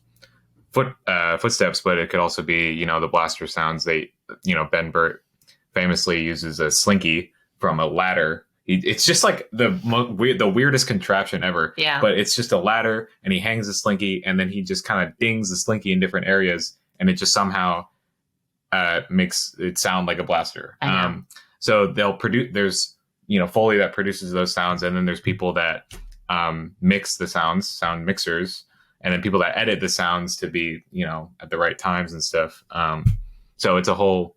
footsteps, but it could also be, you know, the blaster sounds. They, you know, Ben Burt famously uses a slinky from a ladder. It's just like the weirdest contraption ever. Yeah. But it's just a ladder, and he hangs the slinky, and then he just kind of dings the slinky in different areas, and it just somehow makes it sound like a blaster. So they'll produce. There's, you know, Foley that produces those sounds, and then there's people that mix the sounds, sound mixers, and then people that edit the sounds to be, at the right times and stuff. So it's a whole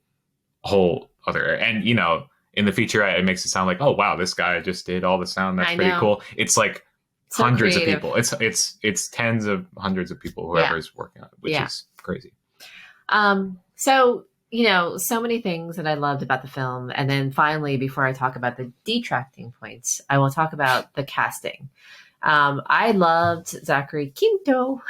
other, and in the featurette, it makes it sound like, oh wow, this guy just did all the sound. That's pretty cool. It's like So hundreds creative. of people. It's tens of hundreds of people, whoever's working on it, which is crazy. So, so many things that I loved about the film. And then finally, before I talk about the detracting points, I will talk about the casting. I loved Zachary Quinto.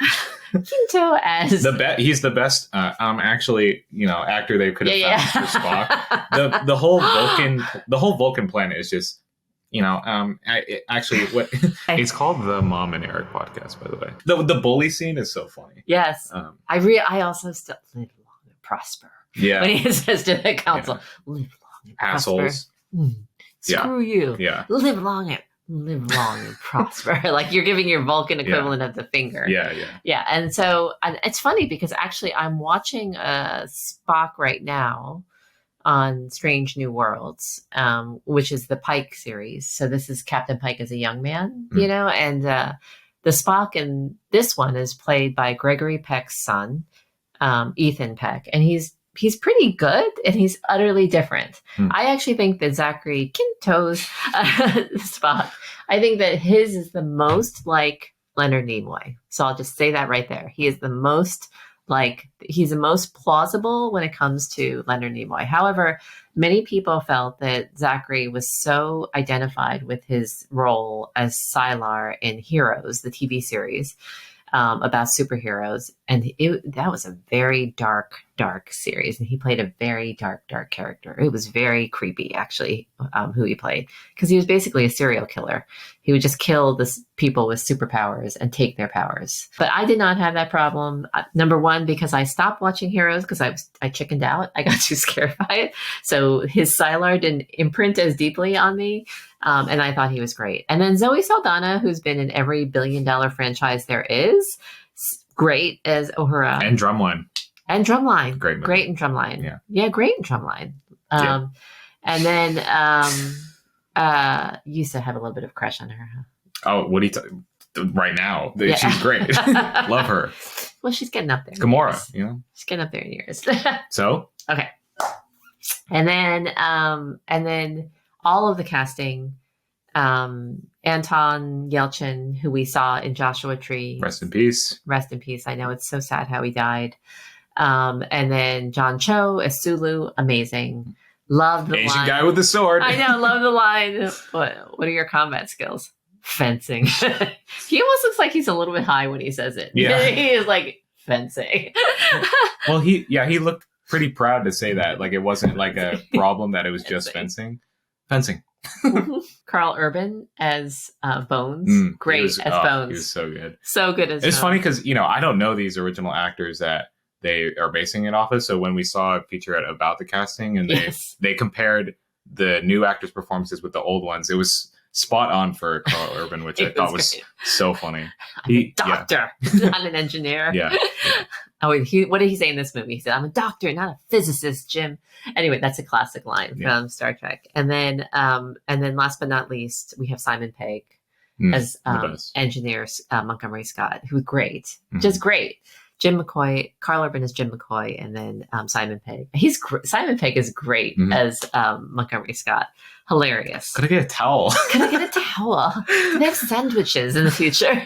Quinto as he's the best. Actually, actor they could have found for Spock. The whole Vulcan planet is just, actually, what it's called the Mom and Eric podcast, by the way. The bully scene is so funny. Yes, I also still live long and prosper. Yeah, when he says to the council, live long and assholes. prosper. Screw you. Yeah, live long and prosper. Like you're giving your Vulcan equivalent of the finger. Yeah. And so it's funny because actually I'm watching Spock right now on Strange New Worlds, which is the Pike series. So this is Captain Pike as a young man, and the Spock in this one is played by Gregory Peck's son, Ethan Peck, and he's pretty good, and he's utterly different. I actually think that Zachary Quinto's Spock, I think that his is the most like Leonard Nimoy. So I'll just say that right there. He is the most he's the most plausible when it comes to Leonard Nimoy. However, many people felt that Zachary was so identified with his role as Sylar in Heroes, the TV series, about superheroes. And that was a very dark series. And he played a very dark character. It was very creepy, actually, who he played, because he was basically a serial killer. He would just kill people with superpowers and take their powers. But I did not have that problem. Number one, because I stopped watching Heroes because I chickened out. I got too scared by it. So his Sylar didn't imprint as deeply on me. And I thought he was great. And then Zoe Saldana, who's been in every billion-dollar franchise there is, great as Uhura. And Drumline. Great movie. Great in Drumline. Yeah, great in Drumline. Yeah. And then you used to have a little bit of crush on her, huh? Oh, what do you right now? She's great. Love her. Well, she's getting up there. Gamora, She's getting up there in years. So? Okay. And then all of the casting, Anton Yelchin, who we saw in Joshua Tree. Rest in peace. Rest in peace. I know it's so sad how he died. And then John Cho as Sulu, amazing. Love the Asian line. guy with the sword. I know, love the line. What are your combat skills? Fencing. He almost looks like he's a little bit high when he says it. Yeah. He is like fencing. Well, he looked pretty proud to say that. Like it wasn't like a problem that it was just fencing. Carl Urban as Bones. Great as Bones. He was so good. So good as Bones. It's funny because, I don't know these original actors that they are basing it off of. So when we saw a featurette about the casting and they compared the new actors' performances with the old ones, it was spot on for Carl Urban, which I thought was so funny. I'm a doctor, not an engineer. Yeah. Oh, what did he say in this movie? He said, "I'm a doctor, not a physicist, Jim." Anyway, that's a classic line from Star Trek. And then last but not least, we have Simon Pegg as engineer Montgomery Scott, who's great, just great. Jim McCoy, Carl Urban is Jim McCoy, and then Simon Pegg. Simon Pegg is great as Montgomery Scott. Hilarious. Could I get a towel? Can I get a towel? Can they have sandwiches in the future?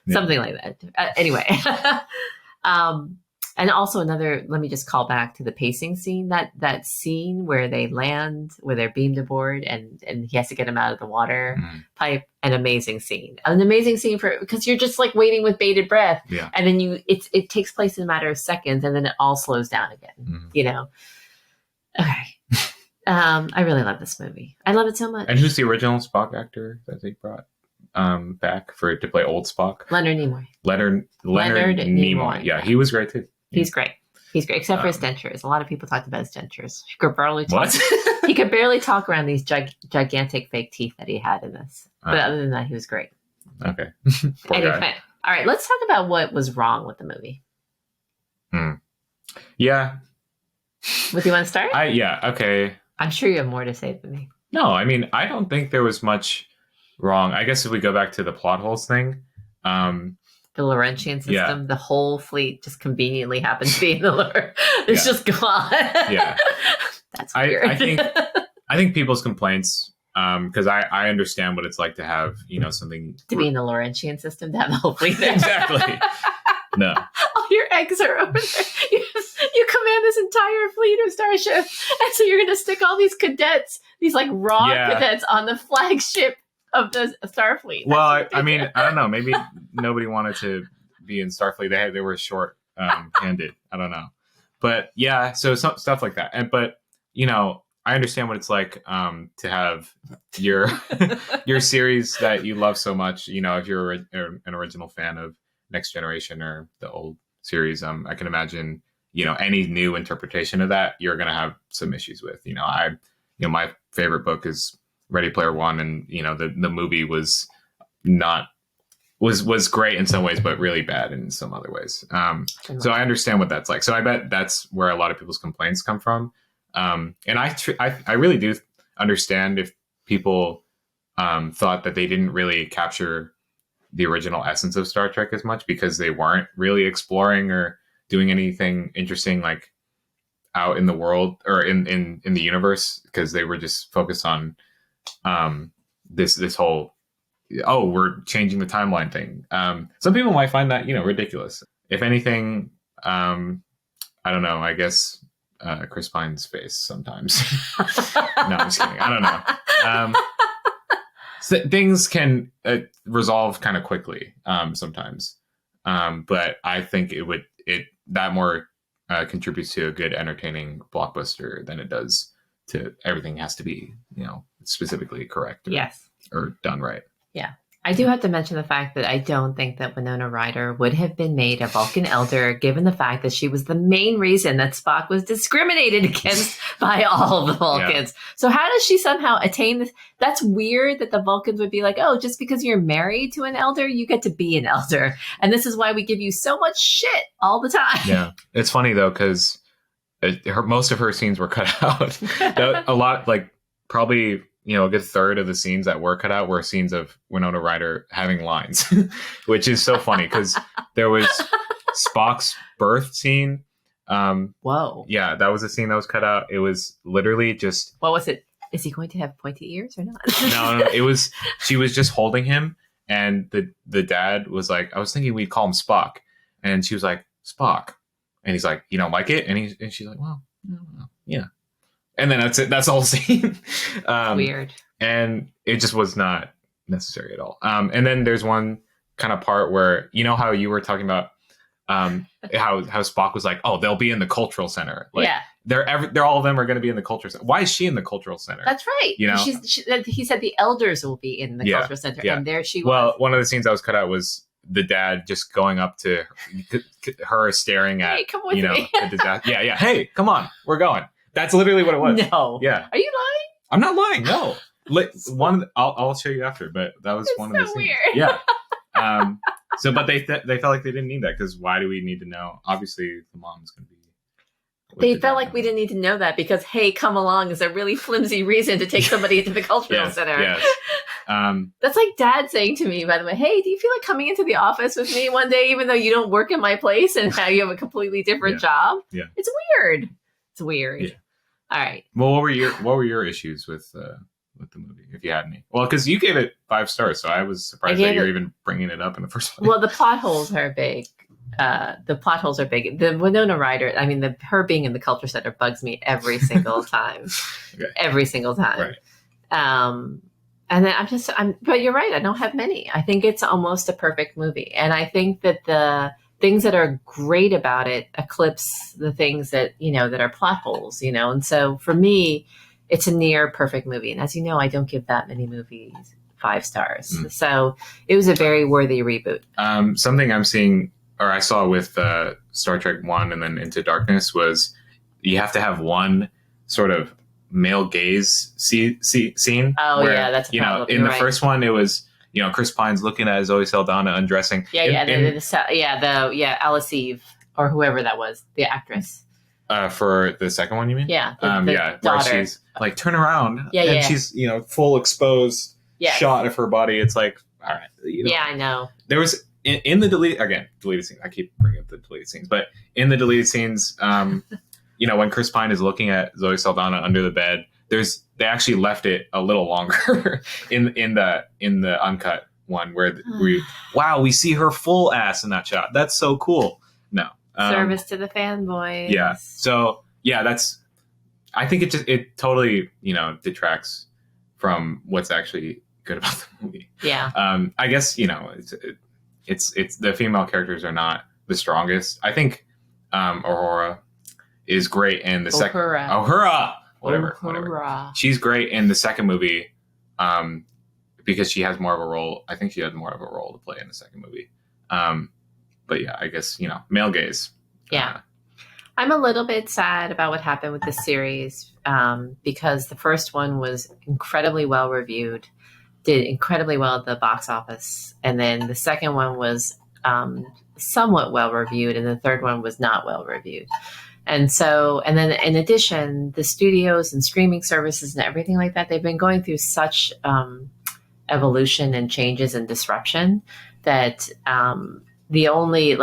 Something like that. Anyway. And also let me just call back to the pacing scene, that scene where they land, where they're beamed aboard and he has to get them out of the water pipe. An amazing scene because you're just like waiting with bated breath. Yeah. And then it takes place in a matter of seconds and then it all slows down again, Okay. I really love this movie. I love it so much. And who's the original Spock actor that they brought back to play old Spock? Leonard Nimoy. Leonard Nimoy. Yeah, he was great too. He's great. He's great, except for his dentures. A lot of people talked about his dentures. He could barely talk. What? He could barely talk around these gigantic fake teeth that he had in this. But other than that, he was great. Okay. Anyway, all right. Let's talk about what was wrong with the movie. Yeah. What do you want to start? Okay. I'm sure you have more to say than me. No, I mean, I don't think there was much wrong. I guess if we go back to the plot holes thing, The Laurentian system, Yeah. the whole fleet just conveniently happens to be in the lower. It's just gone. Yeah. That's weird. I think people's complaints, because I understand what it's like to have, something to be in the Laurentian system, to have the whole fleet there. Exactly. No. All your eggs are over there. You command this entire fleet of starships, and so you're going to stick all these cadets, these like raw cadets, on the flagship of the Starfleet. Well, I mean, I don't know. Maybe nobody wanted to be in Starfleet. They were short handed. I don't know. But yeah, so stuff like that. But I understand what it's like to have your your series that you love so much. If you're an original fan of Next Generation or the old series, I can imagine any new interpretation of that you're going to have some issues with. My favorite book is Ready Player One, and the movie was great in some ways, but really bad in some other ways. So I understand what that's like. So I bet that's where a lot of people's complaints come from. And I really do understand if people thought that they didn't really capture the original essence of Star Trek as much, because they weren't really exploring or doing anything interesting like out in the world or in the universe, because they were just focused on this whole we're changing the timeline thing. Some people might find that ridiculous. If anything, I don't know, I guess Chris Pine's face sometimes. No, I'm just kidding. I don't know. So things can resolve kind of quickly sometimes, but I think that more contributes to a good, entertaining blockbuster than it does to everything has to be specifically correct. Or done right. Yeah. I do have to mention the fact that I don't think that Winona Ryder would have been made a Vulcan elder, given the fact that she was the main reason that Spock was discriminated against by all the Vulcans. Yeah. So how does she somehow attain this? That's weird that the Vulcans would be like, oh, just because you're married to an elder, you get to be an elder. And this is why we give you so much shit all the time. Yeah. It's funny, though, because most of her scenes were cut out. A lot, like probably... a good third of the scenes that were cut out were scenes of Winona Ryder having lines, which is so funny because there was Spock's birth scene. Whoa. Yeah, that was a scene that was cut out. It was literally just... What was it? Is he going to have pointy ears or not? No. She was just holding him, and the dad was like, I was thinking we'd call him Spock. And she was like, Spock. And he's like, you don't like it? And she's like, well, yeah. And then that's it. That's the whole scene. Weird. And it just was not necessary at all. And then there's one kind of part where, how you were talking about how Spock was like, oh, they'll be in the cultural center. Like, yeah. They're all of them are going to be in the cultural center. Why is she in the cultural center? That's right. He said the elders will be in the cultural center. Yeah. And there she was. Well, one of the scenes that was cut out was the dad just going up to her staring at, come with me. the disaster. Yeah. Hey, come on. We're going. That's literally what it was. No. Yeah. Are you lying? I'm not lying. No. I'll show you after, but that was one of the scenes. Weird. Yeah. But they felt like they didn't need that, because why do we need to know? Obviously, the mom's going to be. They felt like we didn't need to know that because, hey, come along is a really flimsy reason to take somebody into the cultural center. Yes. That's like Dad saying to me, by the way, hey, do you feel like coming into the office with me one day, even though you don't work in my place and now you have a completely different job? Yeah. It's weird. It's weird. Yeah. All right. Well, what were your issues with the movie, if you had any? Well, because you gave it 5 stars, so I was surprised that you're even bringing it up in the first place. Well, the plot holes are big. The Winona Ryder, I mean, her being in the culture center bugs me every single time. Okay. Every single time. Right. And then but you're right. I don't have many. I think it's almost a perfect movie. And I think that the things that are great about it eclipse the things that, that are plot holes, And so for me, it's a near perfect movie. And as you know, I don't give that many movies 5 stars. So it was a very worthy reboot. Something I'm seeing, or I saw with Star Trek 1 and then Into Darkness, was you have to have one sort of male gaze scene. Oh, where, that's a problem. In the first one, it was... Chris Pine's looking at Zoe Saldana undressing. Alice Eve, or whoever that was, the actress. For the second one, you mean? Yeah. Where she's like, turn around. Yeah. She's, full exposed shot of her body. It's like, all right. Yeah, I know. There was in the deleted scenes. I keep bringing up the deleted scenes, but in the deleted scenes, when Chris Pine is looking at Zoe Saldana under the bed, they actually left it a little longer in the uncut one where we see her full ass in that shot. That's so cool. No. Service to the fanboys. Yeah. So I think it totally, detracts from what's actually good about the movie. Yeah. I guess, it's the female characters are not the strongest. I think Aurora is great in the second. Uhura! Whatever. She's great in the second movie because she has more of a role. I think she has more of a role to play in the second movie. But yeah, I guess, male gaze. Yeah. I'm a little bit sad about what happened with this series because the first one was incredibly well reviewed, did incredibly well at the box office. And then the second one was somewhat well reviewed, and the third one was not well reviewed. And then in addition, the studios and streaming services and everything like that, they've been going through such evolution and changes and disruption that the only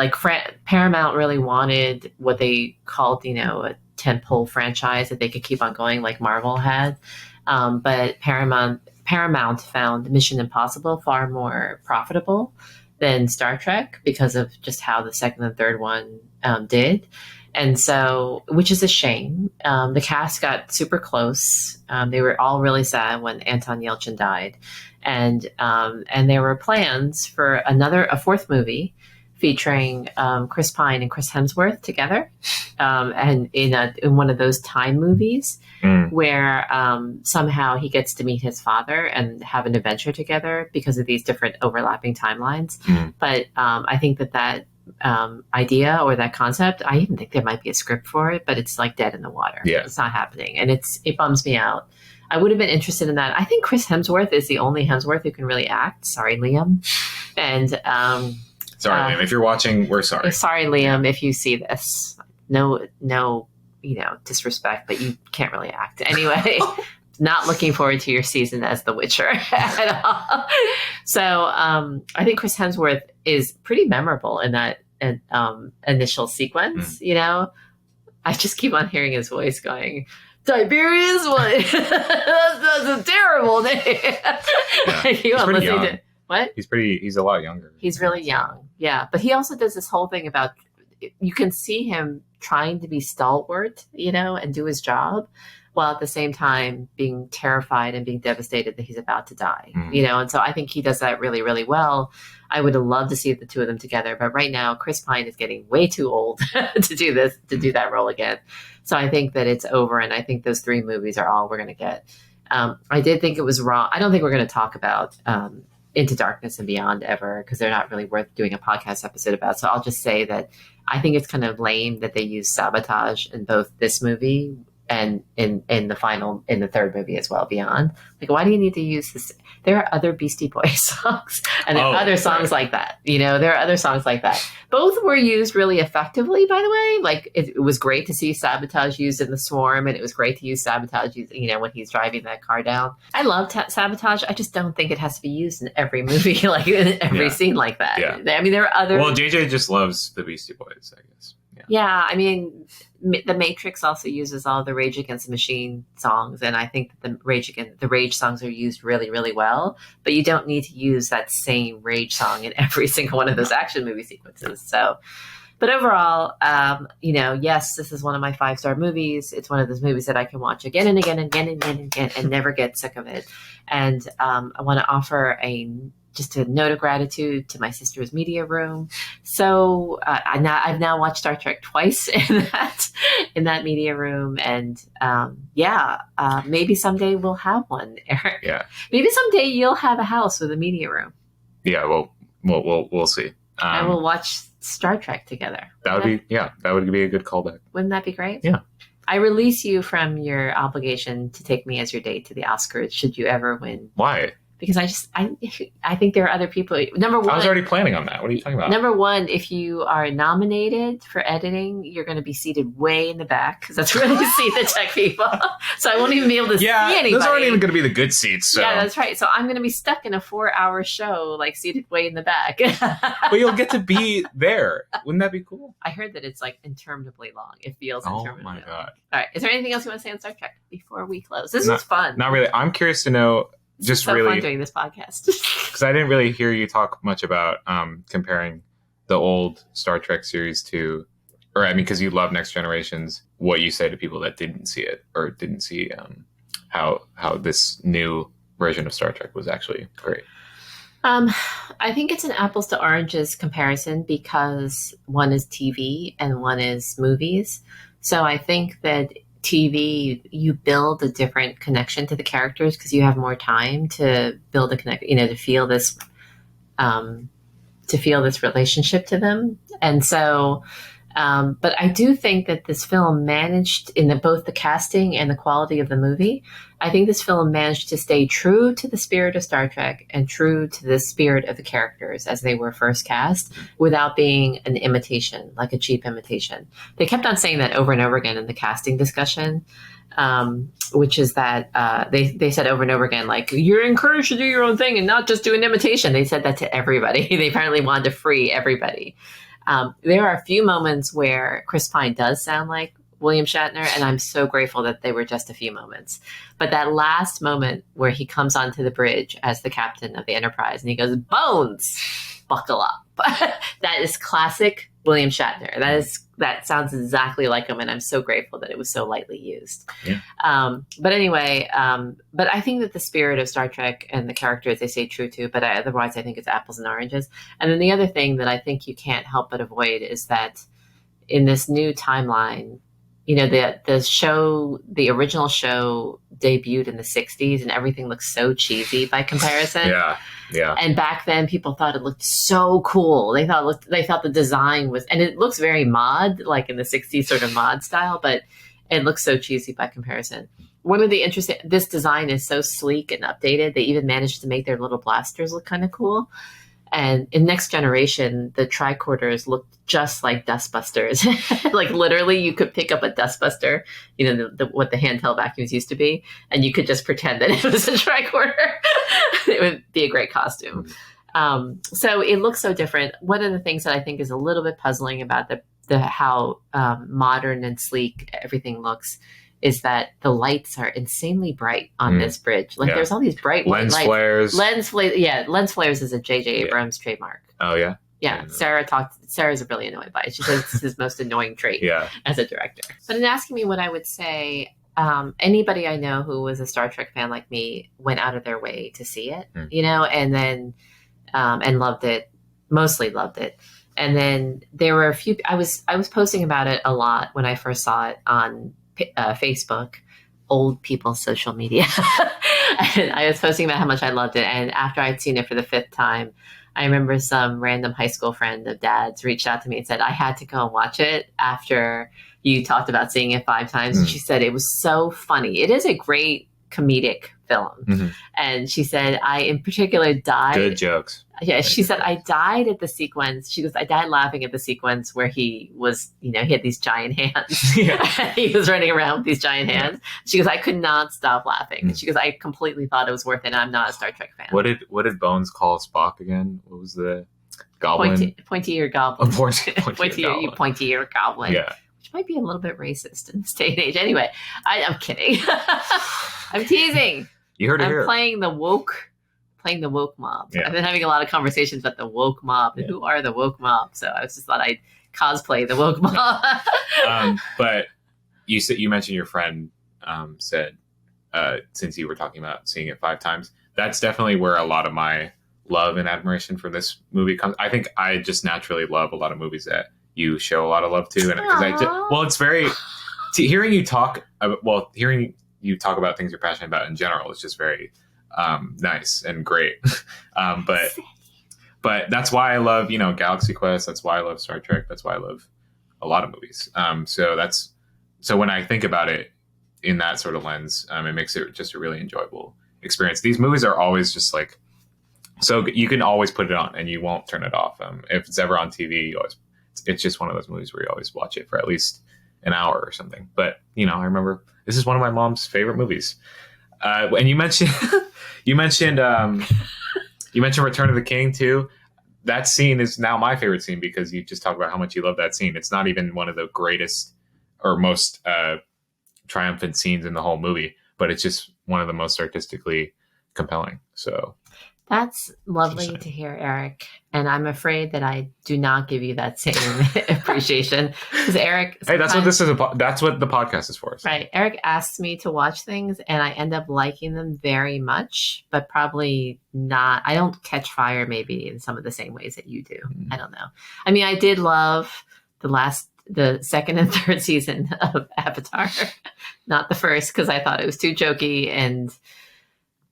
Paramount really wanted what they called, a tentpole franchise that they could keep on going like Marvel had. But Paramount found Mission Impossible far more profitable than Star Trek because of just how the second and third one did. And so, which is a shame. The cast got super close. They were all really sad when Anton Yelchin died. And there were plans for a fourth movie featuring Chris Pine and Chris Hemsworth together, and in one of those time movies where somehow he gets to meet his father and have an adventure together because of these different overlapping timelines. But I think that idea or that concept, I even think there might be a script for it, but it's like dead in the water. Yeah. It's not happening, and it bums me out. I would have been interested in that. I think Chris Hemsworth is the only Hemsworth who can really act. Sorry, Liam. And sorry, Liam. If you're watching, we're sorry. Sorry, Liam, if you see this. No, disrespect, but you can't really act. Anyway, not looking forward to your season as The Witcher at all. So I think Chris Hemsworth is pretty memorable in that initial sequence. I just keep on hearing his voice going, Tiberius, what? that's a terrible name. Yeah. What? He's a lot younger. He's really young. Yeah. But he also does this whole thing about, you can see him trying to be stalwart, and do his job while at the same time being terrified and being devastated that he's about to die, And so I think he does that really, really well. I would have loved to see the two of them together, but right now Chris Pine is getting way too old to do that role again. So I think that it's over, and I think those three movies are all we're going to get. I did think it was wrong. I don't think we're going to talk about Into Darkness and Beyond ever, because they're not really worth doing a podcast episode about. So I'll just say that I think it's kind of lame that they use sabotage in both this movie and in the third movie as well, Beyond. Like, why do you need to use this? There are other Beastie Boys songs, and there are other songs like that. There are other songs like that. Both were used really effectively, by the way. Like, it was great to see Sabotage used in The Swarm, and it was great to use Sabotage, when he's driving that car down. I love Sabotage. I just don't think it has to be used in every movie, like in every scene like that. Yeah. I mean, there are other. Well, JJ just loves the Beastie Boys, I guess. Yeah, I mean, The Matrix also uses all the Rage Against the Machine songs, and I think that the Rage songs are used really, really well. But you don't need to use that same Rage song in every single one of those action movie sequences. So, but overall, yes, this is one of my 5-star movies. It's one of those movies that I can watch again and again and again and again and again and never get sick of it. And I want to offer just a note of gratitude to my sister's media room. So I've now watched Star Trek twice in that media room, and maybe someday we'll have one, Eric. Yeah. Maybe someday you'll have a house with a media room. Yeah. Well, we'll see. And we'll watch Star Trek together. That would be a good callback. Wouldn't that be great? Yeah. I release you from your obligation to take me as your date to the Oscars should you ever win. Why? because I think there are other people. Number one, I was already planning on that. What are you talking about? Number one, if you are nominated for editing, you're going to be seated way in the back because that's where they see the tech people. So I won't even be able to see anybody. Those aren't even going to be the good seats. So. Yeah, that's right. So I'm going to be stuck in a 4-hour show, like seated way in the back. But you'll get to be there. Wouldn't that be cool? I heard that it's like interminably long. It feels interminably long. Oh my God. All right. Is there anything else you want to say on Star Trek before we close? This was fun. Not really. I'm curious to know. Just so really fun doing this podcast because I didn't really hear you talk much about comparing the old Star Trek series to, or I mean, because you love Next Generations. What you say to people that didn't see it or didn't see how this new version of Star Trek was actually great. I think it's an apples to oranges comparison because one is TV and one is movies. So I think that TV, you build a different connection to the characters because you have more time to build a connection, to feel this relationship to them. And so, but I do think that this film managed in both the casting and the quality of the movie. I think this film managed to stay true to the spirit of Star Trek and true to the spirit of the characters as they were first cast without being an imitation, like a cheap imitation. They kept on saying that over and over again in the casting discussion, which is that they said over and over again, like, you're encouraged to do your own thing and not just do an imitation. They said that to everybody. They apparently wanted to free everybody. There are a few moments where Chris Pine does sound like William Shatner, and I'm so grateful that they were just a few moments. But that last moment where he comes onto the bridge as the captain of the Enterprise and he goes, "Bones, buckle up." That is classic William Shatner. That sounds exactly like him, and I'm so grateful that it was so lightly used. Yeah. But anyway, but I think that the spirit of Star Trek and the characters they stay true to, but otherwise I think it's apples and oranges. And then the other thing that I think you can't help but avoid is that in this new timeline, the original show debuted in the 60s and everything looks so cheesy by comparison. Yeah. And back then people thought it looked so cool. They thought the design was, and it looks very mod, like in the 60s sort of mod style, but it looks so cheesy by comparison. One of the this design is so sleek and updated. They even managed to make their little blasters look kind of cool. And in Next Generation, the tricorders looked just like dustbusters. Like literally, you could pick up a dustbuster, what the handheld vacuums used to be, and you could just pretend that it was a tricorder. It would be a great costume. So it looks so different. One of the things that I think is a little bit puzzling about how modern and sleek everything looks is that the lights are insanely bright on this bridge. Like there's all these bright lens lights. flares. Lens flares is a J.J. Abrams trademark. Oh yeah. Yeah, Sarah's really annoyed by it. She says it's his most annoying trait as a director. But in asking me what I would say, anybody I know who was a Star Trek fan like me went out of their way to see it, and then and loved it, mostly loved it. And then there were a few. I was posting about it a lot when I first saw it on Facebook, old people's social media. And I was posting about how much I loved it. And after I'd seen it for the 5th time, I remember some random high school friend of Dad's reached out to me and said, I had to go and watch it after you talked about seeing it 5 times. And she said, it was so funny. It is a great comedic film. Mm-hmm. And she said, I in particular died. Good jokes. Yeah, she said, I died at the sequence. She goes, I died laughing at the sequence where he was, he had these giant hands. Yeah. He was running around with these giant hands. She goes, I could not stop laughing. And she goes, I completely thought it was worth it. I'm not a Star Trek fan. What did Bones call Spock again? What was the goblin? Pointy-ear goblin. Pointy-ear goblin. Yeah. Which might be a little bit racist in this day and age. Anyway, I'm kidding. I'm teasing. You heard it here. I'm playing the woke mob. Yeah. I've been having a lot of conversations about the woke mob and who are the woke mob. So I just thought I'd cosplay the woke mob. But you mentioned your friend said, since you were talking about seeing it 5 times, that's definitely where a lot of my love and admiration for this movie comes. I think I just naturally love a lot of movies that you show a lot of love to, and it's very hearing you talk about things you're passionate about in general. It's just very nice and great. But that's why I love Galaxy Quest. That's why I love Star Trek. That's why I love a lot of movies. So when I think about it in that sort of lens, it makes it just a really enjoyable experience. These movies are always just like, so you can always put it on and you won't turn it off. If it's ever on TV, you always, it's just one of those movies where you always watch it for at least an hour or something. But, you know, I remember this is one of my mom's favorite movies. And you mentioned, you mentioned Return of the King too. That scene is now my favorite scene because you just talked about how much you love that scene. It's not even one of the greatest or most triumphant scenes in the whole movie, but it's just one of the most artistically compelling. So that's lovely to hear, Eric. And I'm afraid that I do not give you that same appreciation because Eric. Hey, that's what this is. That's what the podcast is for. So. Right. Eric asks me to watch things and I end up liking them very much, but probably not. I don't catch fire maybe in some of the same ways that you do. I don't know. I mean, I did love the second and third season of Avatar, not the first because I thought it was too jokey and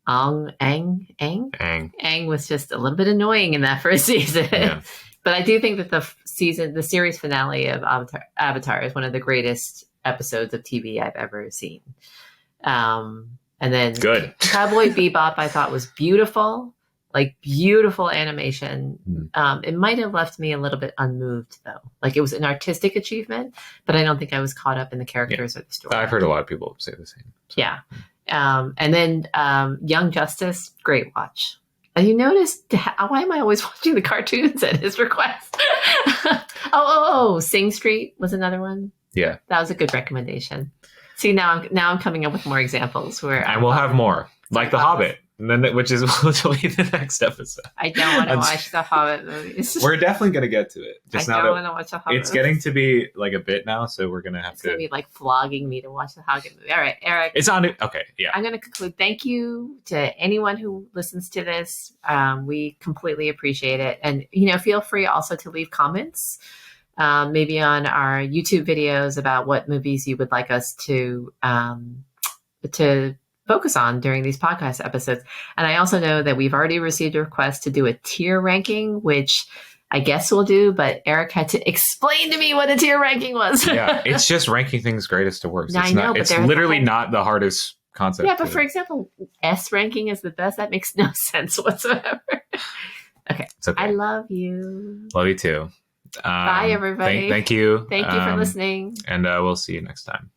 Aang was just a little bit annoying in that first season. Yeah. But I do think that the series finale of Avatar is one of the greatest episodes of TV I've ever seen. And then good Cowboy Bebop I thought was beautiful, like beautiful animation. It might have left me a little bit unmoved though. Like it was an artistic achievement, but I don't think I was caught up in the characters or the story. I've heard a lot of people say the same. So. Yeah. And then Young Justice, great watch. And you noticed, why am I always watching the cartoons at his request? Sing Street was another one. Yeah. That was a good recommendation. See, now I'm coming up with more examples where and we'll have more, like The Hobbit. And then, which will be the next episode. I don't want to watch the Hobbit movies. We're definitely going to get to it. Just I don't want to watch the Hobbit. It's getting to be like a bit now, so we're going to have to. It's going to be like flogging me to watch the Hobbit movie. All right, Eric. It's on. Okay, yeah. I'm going to conclude. Thank you to anyone who listens to this. We completely appreciate it, and feel free also to leave comments, maybe on our YouTube videos about what movies you would like us to focus on during these podcast episodes. And I also know that we've already received a request to do a tier ranking, which I guess we'll do, but Eric had to explain to me what a tier ranking was. Yeah, it's just ranking things greatest to worst. I know, it's literally not the hardest concept. Yeah, but for example, S ranking is the best. That makes no sense whatsoever. Okay. It's okay. I love you. Love you too. Bye, everybody. Thank you. Thank you for listening. And we'll see you next time.